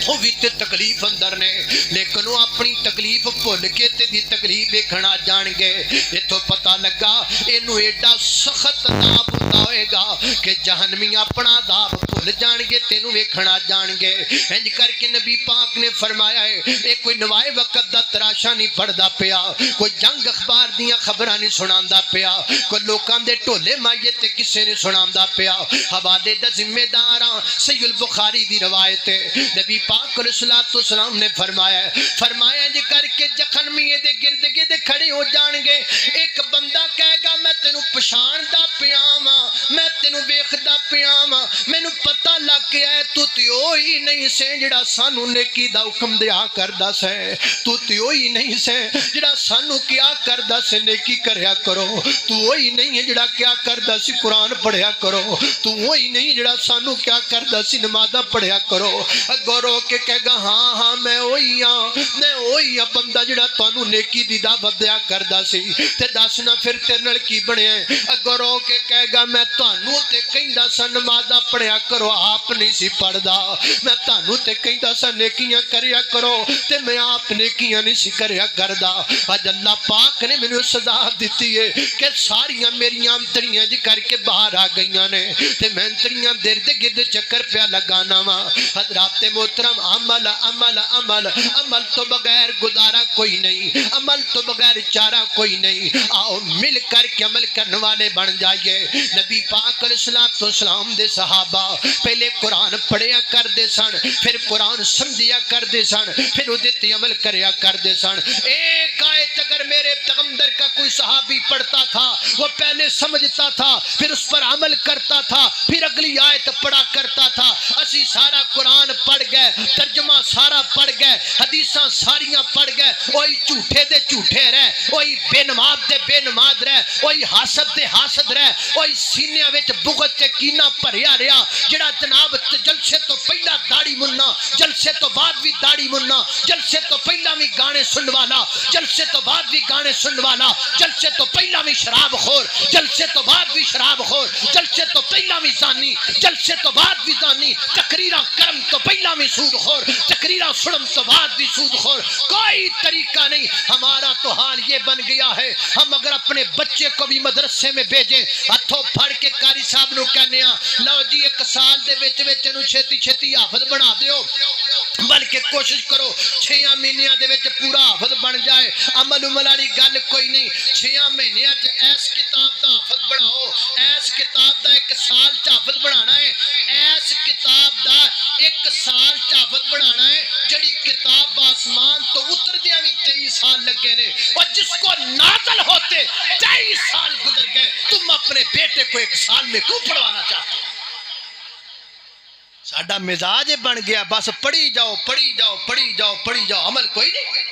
او وی تے تکلیف اندر نے لیکن وہ اپنی تکلیف بھول کے تے دی تکلیف ویکھنا جان گے ایتھوں پتہ لگا اینو ایڈا سخت عذاب ہوندا ہوئے گا کہ جہنمی اپنا عذاب بھول جان گے تینوں ویکھنا جان گے انج کر کے نبی پاک نے فرمایا ہے اے کوئی نوائے وقت دا تراشا نہیں پڑھدا پیا کوئی جنگ اخبار دیاں خبراں نہیں سناندا پیا کوئی لوکاں دے ٹولے مائے تے کسے نہیں سناندا پیا حوالے دا ذمہ داراں صحیح البخاری دی روایت ہے نبی پاک علیہ الصلوۃ والسلام نے فرمایا جے کر کے جہنمی دے گرد گرد کھڑے ہو جان گے ایک بندہ کہے گا میں تینوں پہچاندا پیا واں میں تینوں ویکھدا پیا واں مینوں پتہ لگ گیا ہے تو تے اوہی نہیں سے جڑا سانوں نیکی دا حکم دیا کردا سے تو تے اوہی نہیں سے جڑا سانوں کیا کردا سے نیکی کریا کرو تو وہی نہیں ہے جڑا کیا کردا سی قرآن پڑھیا کرو تو وہی نہیں جڑا سانوں کیا کردا سی نمازاں پڑھیا کرو اگوں رو کے کہے گا ہاں ہاں میں وہی ہاں بندہ جڑا تانوں نیکی دی دعوت دیا کردا سی تے دسنا پھر تیرے نال کی بنیا اگوں رو کے کہے گا میں تانوں تے کہندا سا نمازاں پڑھیا کرو آپ نہیں سی پڑھدا میں تانوں تے کہندا سا نیکیاں کریا کرو تے میں آپ نیکیاں نہیں سی کریا کردا اج اللہ پاک نے مینوں سزا دتی ہے کہ ساریاں میریاں امتڑیاں جی کر کے باہر آ گئیاں نے تے میں امتڑیاں درد گرد چکر پیا لگانا وا حضرات محترم عمل عمل عمل عمل تو بغیر گزارا کوئی نہیں عمل تو بغیر چارہ کوئی نہیں آؤ مل کر کے عمل کرنے والے بن جائیے نبی پاک علیہ الصلوۃ والسلام دے صحابہ پہلے قرآن پڑھ پڑھیا کرتے سن پھر قرآن سمجھیا کرتے سن پھر ادھے تے عمل کریا کرتے سن ایک آیت اگر میرے پیغمبر کا کوئی صحابی پڑھتا تھا وہ پہلے سمجھتا تھا پھر اس پر عمل کرتا تھا پھر اگلی آیت پڑھا کرتا تھا اسی سارا قرآن پڑھ گئے ترجمہ سارا پڑھ گئے حدیثاں ساریاں پڑھ گئے وہی جھوٹے دے جھوٹے رہ وہی بے نماز دے بے نماز رہ وہی حاسد دے حاسد رہ وہی سینیاں وچ بغض تے کینہ بھریا رہیا جڑا جناب جلسے تو پہلا داڑھی مننا جلسے تو بعد بھی داڑھی مننا جلسے تو پہلا بھی گانے سنن والا جلسے تو بعد بھی گانے سنن والا جلسے تو پہلا بھی شراب خور جلسے تو بعد بھی شراب خور جلسے تو پہلا بھی زانی جلسے تو بعد بھی زانی تقریرہ کرم تو پہلا بھی سود خور تقریرہ سنم تو بعد بھی سود خور کوئی طریقہ نہیں ہمارا تو حال یہ بن گیا ہے ہم اگر اپنے بچے کو بھی مدرسے میں بھیجیں ہتھوں پھڑ کے قاری صاحب نو کہنے لو جی ایک سال دے وچ وچ نو چھتی چھتی حافظ بنا دیو بلکہ کوشش کرو 6 مہینیاں دے وچ پورا حافظ بن جائے عمل والی گل کوئی نہیں 6 مہینیاں چ ایس کتاب دا حافظ بناؤ ایس کتاب دا ایک سال چ حافظ بنانا ہے ایس کتاب دا ایک سال چ حافظ بنانا ہے جڑی کتاب آسمان تو اتر دیا بھی 23 سال لگے نے اور جس کو نازل ہوتے 23 سال گزر گئے تم اپنے بیٹے کو 1 سال میں کیوں پڑھوانا چاہتے ہو ساڈا مزاج بن گیا بس پڑھی جاؤ پڑھی جاؤ پڑھی جاؤ پڑھی جاؤ عمل کوئی نہیں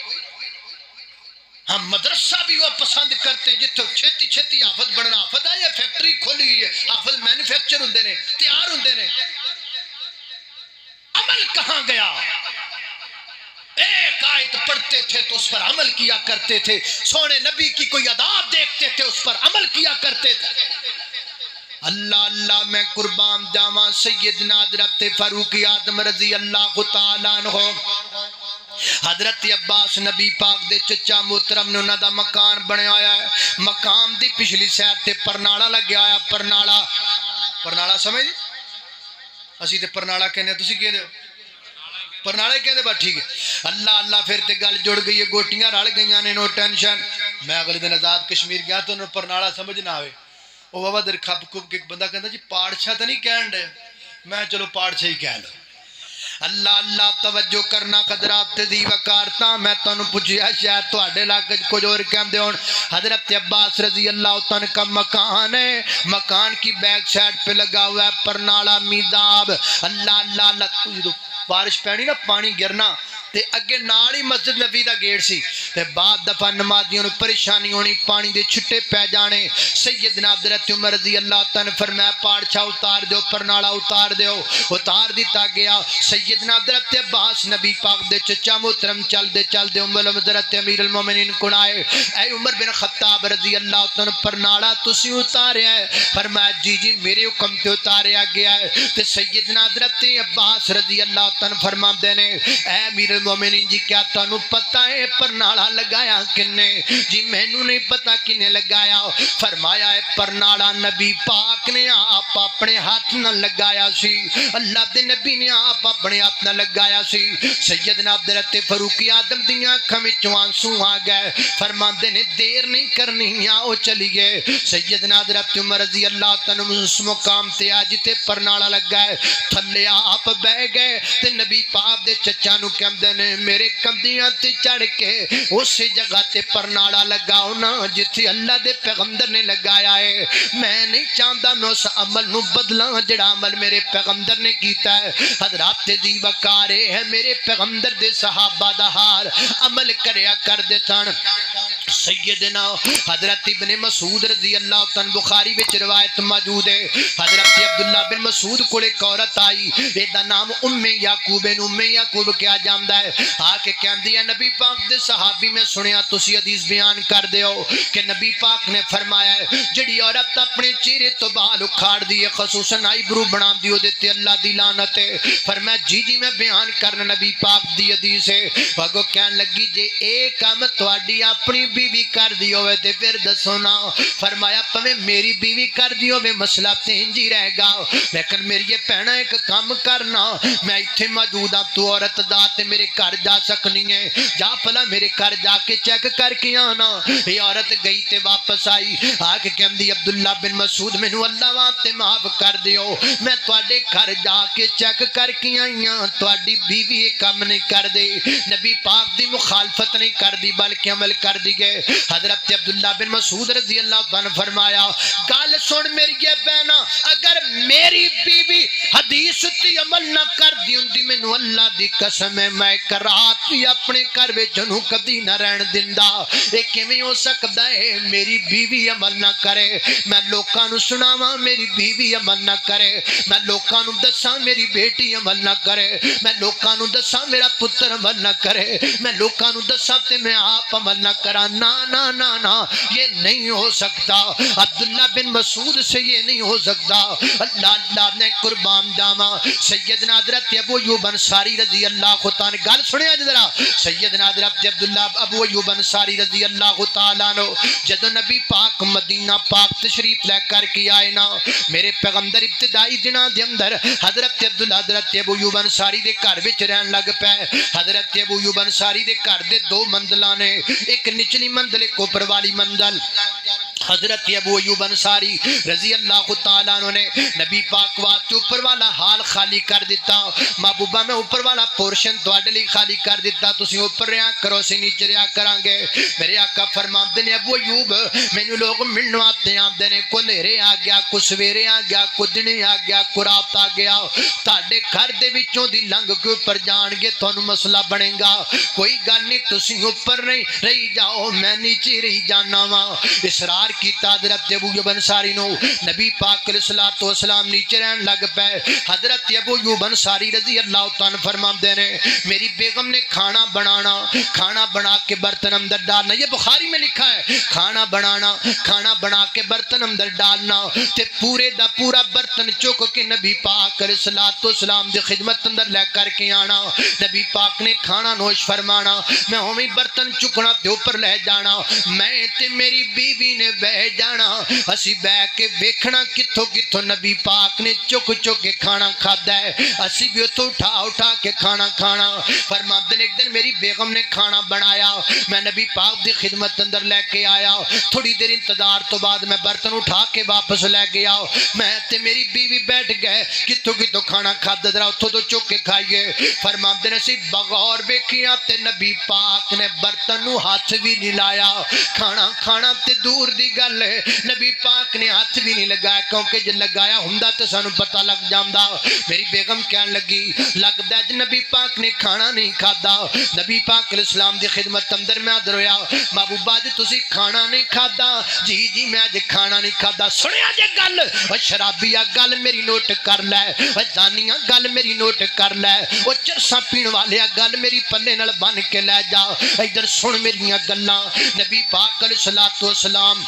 ہم مدرسہ بھی وہ پسند کرتے ہیں جتوں چھتی چھتی حافظ بننا حافظ ہے یہ فیکٹری کھولی ہوئی ہے حافظ مینوفیکچر ہوندے نے تیار ہوندے نے عمل کہاں گیا ایک آیت پڑھتے تھے تو اس پر عمل کیا کرتے تھے سونے نبی کی کوئی آداب دیکھتے تھے اس پر عمل کیا کرتے تھے اللہ اللہ میں قربان جاواں سیدنا حضرت فاروق اعظم رضی اللہ تعالیٰ عنہ حضرت عباس نبی پاک دے چچا محترم نے انہاں دا مکان بنیا ہویا ہے مقام دی پچھلی سائڈ تے پرنالا لگیا ہویا پرنالا سمجھ اسی تے پرنالا کہنے تسی کہندے ہو پرنالے کہندے بات ٹھیک ہے اللہ اللہ پھر تے گل جڑ گئی ہے گوٹیاں رل گئیاں نے نو ٹینشن میں اگلے دن آزاد کشمیر گیا تو انہوں پرنالا سمجھ نہ آوے وہ بابا در کھپ کھپ کے بندہ کہندا جی پاڑچھا تو نہیں کہن دے میں چلو پاڑچھا ہی کہہ لو اللہ اللہ توجہ کرنا قدرات تے دی وقارتا میں تانوں پوچھیا شاید تواڈے علاقے کچھ اور کہندے ہون حضرت عباس رضی اللہ تعالی کا مکان ہے مکان کی بیک سائڈ پہ لگا ہوا ہے پرنالا میداب اللہ اللہ اللہ بارش پینی نا پانی گرنا تے اگے ناڑی مسجد نبی دا گیٹ سی تے بعد دفعہ نمازیوں نے پریشانی ہونی پانی دے چھٹے پہ جانے سیدنا حضرت عمر رضی اللہ تعالیٰ نے فرمایا پاڑچھا اتار دیو پرنالا اتار دیو اتار دیتا گیا سیدنا حضرت عباس نبی پاک دے چچا محترم چل دے حضرت امیر المومنین کڑائے اے عمر بن خطاب رضی اللہ تعالیٰ پرنالا تسی اتاریا ہے فرمایا جی میرے حکم تے اتاریا گیا ہے تے سیدنا حضرت عباس رضی اللہ تعالیٰ فرما دینے اے امیر مومنین جی کیا تانوں پتہ ہے پرنالا لگایا کنے جی مینوں نہیں پتہ کنے لگایا فرمایا ہے پرنالا نبی پاک نے آپ اپنے ہاتھ نہ لگایا سی اللہ دے نبی نے آپ اپنے ہاتھ نہ لگایا سی سیدنا حضرت فاروق اعظم دیاں اکھاں وچوں آنسو آ گئے فرماندے نے دیر نہیں کرنی او چلیے سیدنا حضرت عمر رضی اللہ تعالی اس مقام تے آ جتے پرنالا لگا ہے تھلے آپ بہ گئے تے نبی پاک دے چچا نو کہندے نے میرے کندیاں تے چڑھ کے اس جگہ تے پرنالا لگاؤ نا جتھے اللہ دے پیغمبر نے لگایا ہے میں نہیں چاہتا میں اس عمل نو بدلاں جڑا عمل میرے پیغمبر نے کیتا ہے حضرات دی وقارے ہے میرے پیغمبر دے صحابہ دا حال عمل کریا کر دے سن سیدنا حضرت ابن مسعود رضی اللہ تعالی بخاری وچ روایت موجود ہے حضرت عبداللہ بن مسعود کول ایک عورت آئی ایدا نام ام یعقوب کیا جاندا ہے آ کے کہندی ہے نبی پاک دے صحابی میں سنیا تسی حدیث بیان کر دیو کہ نبی پاک نے فرمایا ہے جڑی عورت اپنے چہرے تو بال اکھاڑ دی خصوصاً آئی برو بنا دی او تے اللہ دی لعنت ہے فرمایا جی میں بیان کرنا نبی پاک دی حدیث ہے اگو کہن لگی جے اے کام تواڈی اپنی بیوی کر دی ہوئے تے پھر دسو نا. فرمایا پویں میری بیوی کر دی ہوئے مسئلہ تے انج ہی رہ گا, لیکن میری یہ بہنا ایک کام کرنا, میں ایتھے موجود ہاں, تو عورت دا تے میرے گھر جا سکنی ہے, جا پلا میرے گھر جا کے چیک کر کے آنا. یہ عورت گئی تے واپس آئی, آ کے کہندی عبداللہ بن مسعود مینوں اللہ واسطے معاف کر دیو, میں تواڈے گھر جا کے چیک کر کے آئی ہاں, تواڈی بیوی یہ کام نہیں کر دے, نبی پاک دی مخالفت نہیں کر دی بلکہ عمل کر دی گئے. حضرت عبداللہ بن مسعود رضی اللہ عنہ فرمایا گل سن میری یہ بہنا, اگر میری بیوی حدیث تی عمل نہ کر دی ہوندی مینوں اللہ دی قسم ہے میں ایک رات بھی اپنے گھر وچ انہوں کدی نہ رہن دیندا. اے کیویں ہو سکدا ہے میری بیوی عمل نہ کرے, میں لوکاں نوں سناواں میری بیوی عمل نہ کرے, میں لوکاں نوں دساں میری بیٹی عمل نہ کرے, میں لوکاں نوں دساں میرا پتر عمل نہ کرے, میں لوکاں نوں دساں تے میں آپ عمل نہ کراں. نا نا نا نا, یہ نہیں ہو سکتا. عبداللہ بن مسعود سے یہ نہیں ہو سکتا. اللہ اللہ نے قربان جاواں سیدنا حضرت ابو ایوب انصاری رضی اللہ تعالی, گل سنیا ذرا, سیدنا حضرت عبداللہ ابو ایوب انصاری رضی اللہ تعالی عنہ جدو نبی پاک مدینہ پاک تشریف لے کر کے آئے نا, میرے پیغمبر ابتدائی دنوں دے اندر حضرت عبداللہ حضرت ابو ایوب انصاری دے گھر وچ رہن لگ پے. حضرت ابو ایوب انصاری دے گھر دے دو منزلاں نے, ایک نچلی منزل ایک اوپر والی منزل. حضرت ابو ایوب انصاری رضی اللہ تعالیٰ عنہ نے نبی پاک واسطے اوپر والا حال خالی کر دیتا, محبوبہ میں اوپر والا پورشن تواڈے لئی خالی کر دیتا, تسی اوپر رہیا کرو اسی نیچے رہیا کران گے. میرے آقا فرماندے نے ابو ایوب مینوں لوگ ملن واسطے آندے نے, کو نیرے آ گیا, کو سویرے آ گیا, کو دنے آ گیا, کو رات آ گیا, تہاڈے گھر دے وچوں دی لنگ کے اوپر جان گے تانوں مسئلہ بنے گا, کوئی گل نہیں تسی اوپر نہیں رہی جاؤ میں نیچے رہی جانا وا. اصرار کیتا حضرت ابو ایوب انصاری نو, نبی پاک علیہ الصلوۃ والسلام نیچے رہن لگ پے. حضرت ابو ایوب انصاری رضی اللہ تعالیٰ فرماندے نے میری بیگم نے کھانا بنانا, کھانا بنا کے برتن اندر ڈالنا, یہ بخاری میں لکھا ہے, کھانا بنانا, کھانا بنا کے برتن اندر ڈالنا تے پورے دا پورا برتن چک کے نبی پاک علیہ الصلوۃ والسلام دی خدمت اندر لے کر کے آنا. نبی پاک نے کھانا نوش فرمانا, میں ہوویں برتن چکنا تے اوپر لے جانا, میں تے میری بیوی نے بہ جانا, اسی بہ کے ویکھنا کتھوں کتھوں نبی پاک نے چک چک کے کھانا کھادا ہے, اسی بھی اتوں اٹھا اٹھا کے کھانا کھانا. فرماندے نے ایک دن میری بیگم نے کھانا بنایا, میں نبی پاک دی خدمت اندر لے کے آیا, تھوڑی دیر انتظار تو بعد میں برتن اٹھا کے واپس لے گیا, میں تے میری بیوی بیٹھ گئے کتھوں کتھوں کھانا کھادا, ذرا اتھوں تو چک کے کھائیے. فرماندے نے سی بغور ویکھیا تے نبی پاک نے برتن نو ہاتھ بھی نہیں لایا, کھانا کھانا تے دور دی گل ہے, نبی پاک نے ہاتھ بھی نہیں لگایا, کیونکہ جے لگایا ہوندا تے سانوں پتہ لگ جاندا. میری بیگم کہن لگی لگدا ہے نبی پاک نے کھانا نہیں کھادا. نبی پاک علیہ السلام دی خدمت اندر میں حاضر ہویا, محبوبہ جی تسی کھانا نہیں کھادا, جی جی میں اج کھانا نہیں کھادا. سنیا جے گل, او شرابیا گل میری نوٹ کر لے, او دانیاں گل میری نوٹ کر لے, او چرساں پین والیا گل میری پلے نال بن کے لے جا. ادھر سن میریاں گلاں. نبی پاک علیہ الصلوۃ والسلام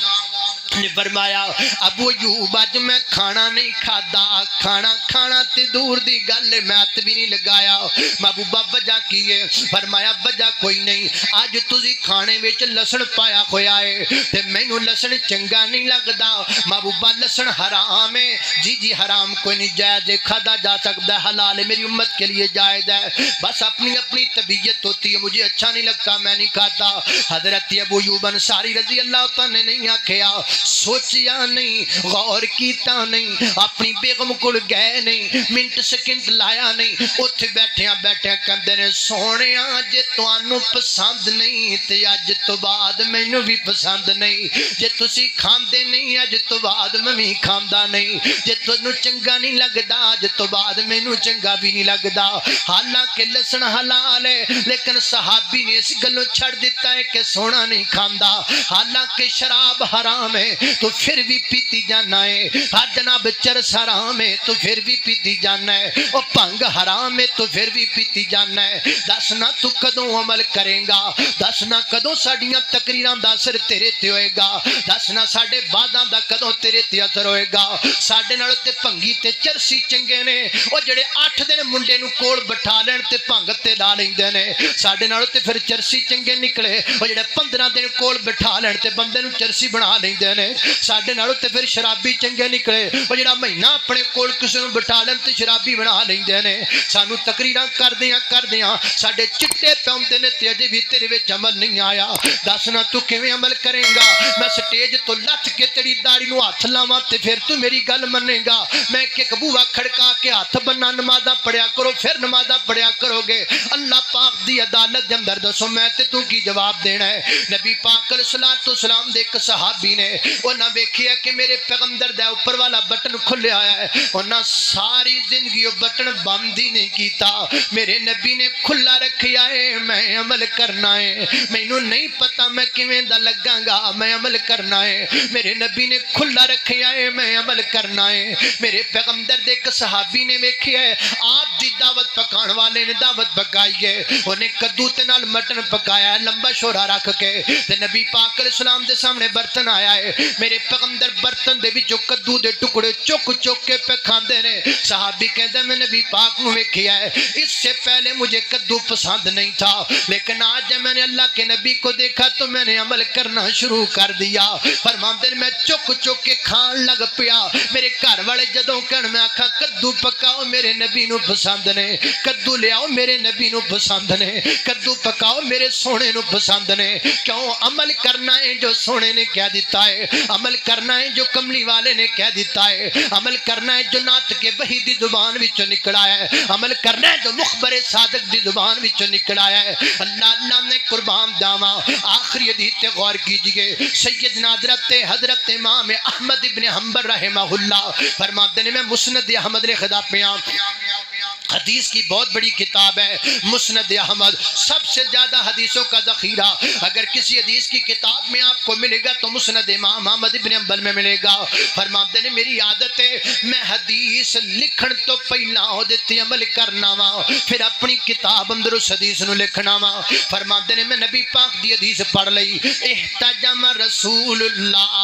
نے فرمایا ابو ایوب اج میں کھانا نہیں کھادا, کھانا کھانا تے دور دی گل, میں ہاتھ بھی نہیں لگایا. محبوبہ وجہ کی ہے؟ فرمایا وجہ کوئی نہیں, اج تسی کھانے وچ لسن پایا ہویا ہے تے مینوں لسن چنگا نہیں لگدا. محبوبہ لسن حرام ہے, جی جی حرام کوئی نہیں, جائز کھادا جا سکتا ہے, حلال ہے میری امت کے لیے جائز ہے, بس اپنی اپنی طبیعت ہوتی ہے, مجھے اچھا نہیں لگتا میں نہیں کھاتا. حضرت ابو ایوب انصاری رضی اللہ تعالیٰ نے نہیں آکھیا, سوچیا نہیں, غور کیتا نہیں, اپنی بیگم کول گئے نہیں, منٹ سیکنڈ لایا نہیں, اوتھے بیٹھیاں بیٹھیاں کہندے نے سونیا جے تانوں پسند نہیں تے اج تو بعد مینوں بھی پسند نہیں, جے تسی کھاندے نہیں اج تو بعد میں بھی کھاندا نہیں, جے تانوں چنگا نہیں لگدا اج تو بعد مینوں چنگا بھی نہیں لگدا. حالانکہ لسن حلال ہے, لیکن صحابی نے اس گلوں چھڑ دیتا ہے کہ سونا نہیں کھاندا. حالانکہ شراب حرام ہے, ہے تو پھر بھی پیتی جانا ہے، ہاں جناب چرس حرام ہے تو پھر بھی پیتی جانا ہے، اور بھنگ حرام ہے تو پھر بھی پیتی جانا ہے۔ دسنا تو کدوں عمل کریں گا، دسنا کدوں ساڈیاں تقریراں دا اثر تیرے تے ہوئے گا، دسنا ساڈے وعداں دا کدوں تیرے تے اثر ہوئے گا۔ ساڈے نال تے بھنگی تے چرسی چنگے نے، او جڑے 8 دن منڈے نو کول بٹھا لین تے بھنگ تے لا لیندے نے، ساڈے نال تے پھر چرسی چنگے نکلے، او جڑے 15 دن کول بٹھا لین تے بندے نو چرسی بنا لیندے نے، ساڈے نال تے پھر شرابی چنگے نکلے، او جڑا مہینہ اپنے کول کسے نو بٹھا لین تے شرابی بنا لیندے نے۔ سانو تقریراں کردیاں ساڈے چٹے پیوندے نے تے اجے بھی تیرے وچ عمل نہیں آیا۔ دسنا تو کیویں عمل کرے گا؟ میں سٹیج تو لت کے تیری داڑھی نو ہاتھ لاواں تے پھر تو میری گل منے گا؟ میں کہ بوہا کھڑکا کے ہاتھ بننا نمازاں پڑھیا کرو، پھر نمازاں پڑھیا کرو گے؟ اللہ پاک دی عدالت دے اندر دسو میں تے تو کی جواب دینا ہے؟ نبی پاک علیہ الصلوۃ والسلام دے ایک صحابی نے انہاں ویکھیا کہ میرے پیغمبر دا اوپر والا بٹن کھلیا ہوا ہے، انہاں ساری زندگی وہ بٹن بند ہی نہیں کیتا، میرے نبی نے کھلا رکھیا ہے، میں عمل کرنا ہے، مینوں نہیں پتا میں کیویں دا لگاں گا، میں عمل کرنا ہے، میرے نبی نے کھلا رکھیا ہے، میں عمل کرنا ہے۔ میرے پیغمبر دے ایک صحابی نے ویکھیا ہے آپ دی دعوت پکان والے نے دعوت پکائی ہے، انہیں کدو تے نال مٹن پکایا ہے لمبا شورا رکھ کے، تے نبی پاک علیہ السلام دے سامنے برتن آیا ہے، میرے پیغمبر برتن دے وچوں کدو دے ٹکڑے چک چک کے پہ کھاندے نے۔ صحابی کہندا میں نبی پاک نو ویکھیا ہے، اس سے پہلے مجھے کدو پسند نہیں تھا، لیکن آج جب میں نے اللہ کے نبی کو دیکھا تو میں نے عمل کرنا شروع کر دیا۔ فرماندے میں چک چک کے کھان لگ پیا، میرے گھر والے جدوں کہن میں آکھا کدو پکاؤ میرے نبی نو پسند نے، کدو لیاؤ میرے نبی نو پسند نے، کدو پکاؤ میرے سونے نو پسند نے۔ کیوں؟ عمل کرنا ہے جو سونے نے کہہ دیتا ہے، عمل کرنا ہے جو کملی والے نے کہہ دیتا ہے، عمل کرنا ہے جو نعت کے وحی دی زبان وچوں نکلا ہے، عمل کرنا ہے جو مخبر صادق دی زبان وچوں نکلا ہے۔ اللہ نے قربان جاواں آخری حدیث تے غور کیجئے، سیدنا حضرت امام احمد ابن حنبل رحمہ اللہ فرماتے ہیں، میں مسند احمد لکھدا پیاں، حدیث کی بہت بڑی کتاب ہے مسند احمد، سب سے زیادہ حدیثوں کا ذخیرہ اگر کسی حدیث کی کتاب میں آپ کو ملے گا تو مسند امام احمد ابن حنبل میں ملے گا۔ فرماتے ہیں میری عادت ہے میں حدیث لکھن تو پہلا ہو دیتی عمل کرنا وا، پھر اپنی کتاب اندر اس حدیث نو لکھنا وا۔ فرماتے ہیں میں نبی پاک دی حدیث پڑھ لئی، احتجم رسول اللہ،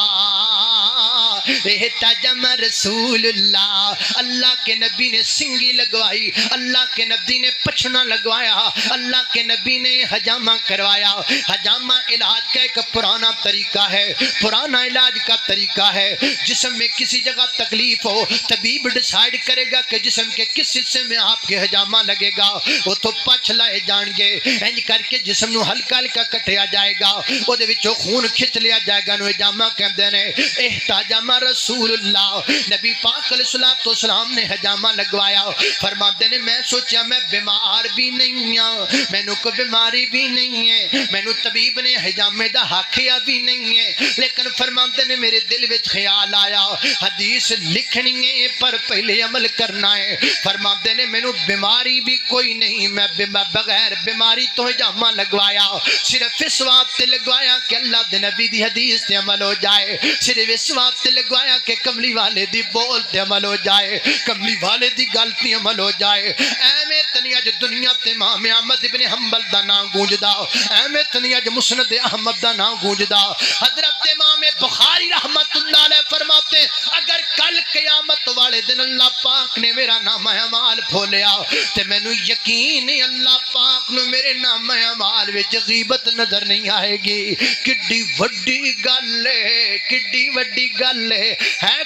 احتجم رسول اللہ، اللہ کے نبی نے سنگی لگوائی، اللہ کے نبی نے پچھنا لگوایا، اللہ کے نبی نے حجامہ کروایا۔ حجامہ علاج کا ایک پرانا طریقہ ہے، پرانا علاج کا طریقہ ہے، جسم میں کسی جگہ تکلیف ہو طبیب ڈیسائیڈ کرے گا کہ جسم کے کس حصے میں آپ کے حجامہ لگے گا، وہ تو پچھ لائے جان گے، انج کر کے جسم نو ہلکا ہلکا کٹیا جائے گا، وہ دے وچوں خون کھچ لیا جائے گا، نو حجامہ کہندے نے۔ احتجم رسول اللہ، نبی پاک علیہ الصلوۃ والسلام نے حجامہ لگوایا۔ فرماتے نے میں سوچا میں بیمار بھی نہیں ہوں، مینوں کوئی بیماری بھی نہیں ہے، مینوں طبیب نے حجامے دا حاکیا بھی نہیں ہے، لیکن فرماتے نے میرے دل وچ خیال آیا حدیث لکھنی ہے پر پہلے عمل کرنا ہے۔ فرماتے نے مینوں بیماری بھی کوئی نہیں، میں بغیر بیماری تو حجامہ لگوایا، صرف اس واسطے لگوایا کہ اللہ دے نبی دی حدیث تے عمل ہو جائے، صرف اس واسطے لگوایا کہ کملی والے دی بول تے عمل ہو جائے، کملی والے دی گل تے عمل ہو جائے۔ ایویں تنی اج دنیا تے امام احمد ابن حنبل دا نام گونجدا، ایویں تنی اج مسند احمد دا نام گونجدا۔ حضرت امام بخاری رحمت اللہ علیہ فرماتے اگر کل قیامت والے دن اللہ پاک نے میرا نام اعمال کھولیا تے مینوں یقین ہے اللہ پاک نو میرے نام اعمال وچ غیبت نظر نہیں آئے گی۔ کڈی وڈی گل ہے، کڈی وڈی گل ہے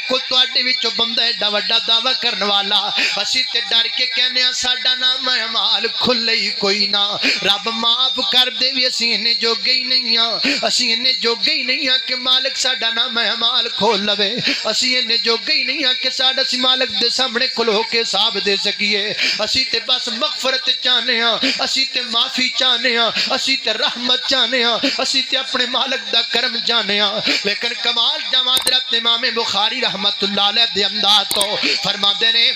کوئی تواڈے وچوں بندہ ایڈا وڈا دعویٰ کرن والا، اسی تے ڈر کے کہنے ہاں ساڈا نام اعمال کھلے ہی کوئی نہ، رب معاف کر دے وی اسی انہیں جوگے ہی نہیں ہاں، اسی انہیں جوگے ہی نہیں ہاں کہ مالک ساڈا نام اعمال کھول لوے، اسی انہیں جوگے ہی نہیں ہاں کہ ساڈا سی مالک دے سامنے کھلو کے حساب دے سکیے، اسی تے بس مغفرت چاہنے ہاں، اسی تے معافی چاہنے ہاں، اسی تے رحمت چاہنے ہاں، اسی تے اپنے مالک دا کرم چاہنے ہاں۔ لیکن کمال جواد حضرت امام بخاری رحمت اللہ علیہ دے انداز تو فرما دے نے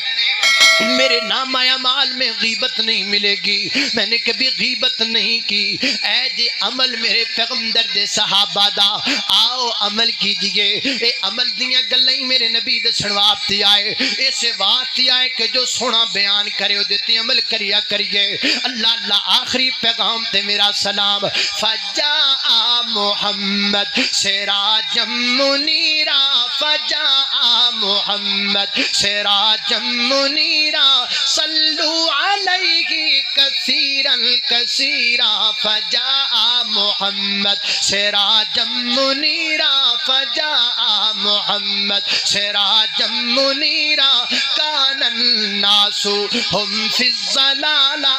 میرے نام اعمال میں غیبت نہیں ملے گی، میں نے کبھی غیبت نہیں کی۔ اے جے عمل میرے پیغمبر دے صحابہ دا، آؤ عمل کیجئے۔ اے عمل دیاں گلیں میرے نبی دسن واسطے آئے، اسے واسطے آئے کہ جو سونا بیان کرے او دیتے عمل کریا کریے۔ اللہ اللہ آخری پیغام تے میرا سلام۔ فجاء محمد سراجا منیرا، فجاء محمد سراجا منیرا، صلو علیہ کثیرا کثیرا، فجاء محمد سراجا منیرا، فجاء محمد سراجا منیرا، کان الناس ہم فی الضلالہ،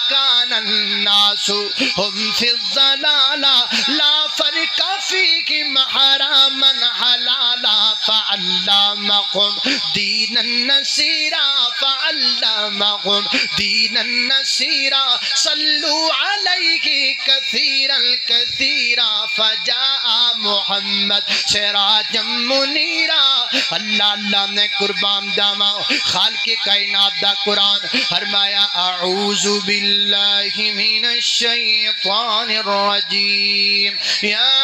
کان الناس ہم فی الضلالہ، لا فرق فیہم حراما حلالا، فعلمہم دین النصیرا، فعلمہم دین النصیرا، صلو علیہ کثیرا کثیرا، فجاء محمد سراجا منیرا۔ اللہ اللہ نے قربان جاواں خالق کائنات دا قرآن فرمایا اعوذ باللہ من الشیطان الرجیم، یا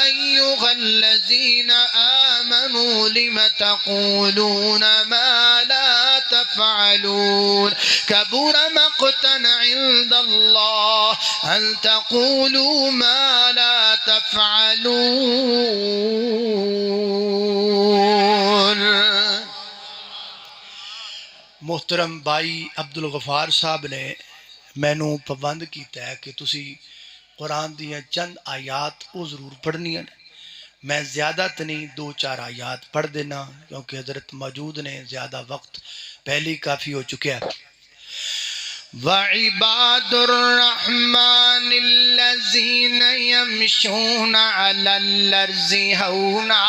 ایھا الذین آمنوا لم تقولون ما لا تفعلون، کبر مقتا عند اللہ ان تقولوا ما لا تفعلون۔ محترم بھائی عبدالغفار صاحب نے مینوں پابند کیتا ہے کہ تسی قرآن دیاں چند آیات وہ ضرور پڑھنی ہیں۔ میں زیادہ تنی 2-4 آیات پڑھ دینا کیونکہ حضرت موجود نے، زیادہ وقت پہلے کافی ہو چکے ہیں۔ وَعِبَادُ الرَّحْمَنِ الَّذِينَ يَمْشُونَ عَلَى الْأَرْضِ هَوْنًا،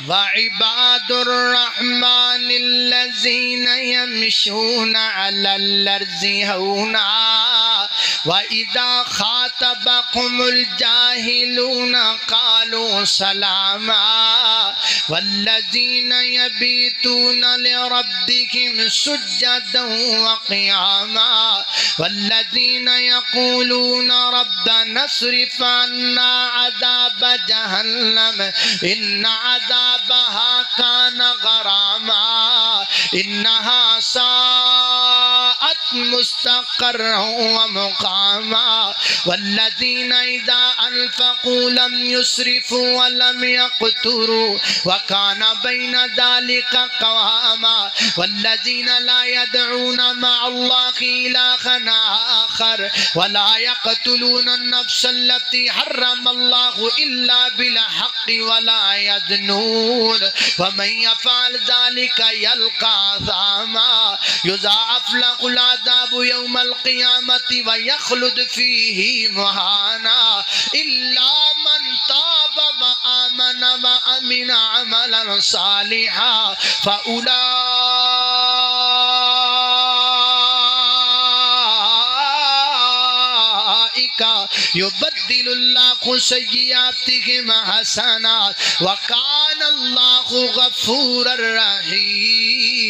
وَعِبَادُ الرَّحْمَنِ الَّذِينَ يَمْشُونَ عَلَى الْأَرْضِ هَوْنًا، وَإِذَا خَاطَبَهُمُ الْجَاهِلُونَ قَالُوا سَلَامًا، وَالَّذِينَ يَبِيتُونَ لِرَبِّهِمْ سُجَّدًا وَقِيَامًا، وَالَّذِينَ يَقُولُونَ رَبَّنَا اصْرِفْ عَنَّا عَذَابَ جَهَنَّمَ إِنَّ عَذَابَهَا كَانَ غَرَامًا إِنَّهَا سَاءَتْ مُسْتَقَرًّا وَمُقَامًا، وَالَّذِينَ إِذَا أَنفَقُوا لَمْ يُسْرِفُوا وَلَمْ يَقْتُرُوا وَكَانَ بَيْنَ ذَلِكَ قَوَامًا، وَالَّذِينَ لَا يَدْعُونَ مَعَ اللَّهِ إِلَٰهًا آخَرَ وَلَا يَقْتُلُونَ النَّفْسَ الَّتِي حَرَّمَ اللَّهُ إِلَّا بِالْحَقِّ وَلَا يَزْنُونَ وَمَن يَفْعَلْ ذَلِكَ يَلْقَى أَثَامًا يُضَاعَفْ لَهُ الْعَذَابُ يَوْمَ الْقِيَامَةِ وَيَخْلُدْ فِيهِ مُهَانًا إِلَّا مَن تَابَ وَآمَنَ وَعَمِلَ عَمَلًا صَالِحًا فَأُولَٰئِكَ يُبَدِّلُ اللَّهُ سَيِّئَاتِهِمْ حَسَنَاتٍ وَكَانَ اللَّهُ غَفُورًا رَحِيمًا۔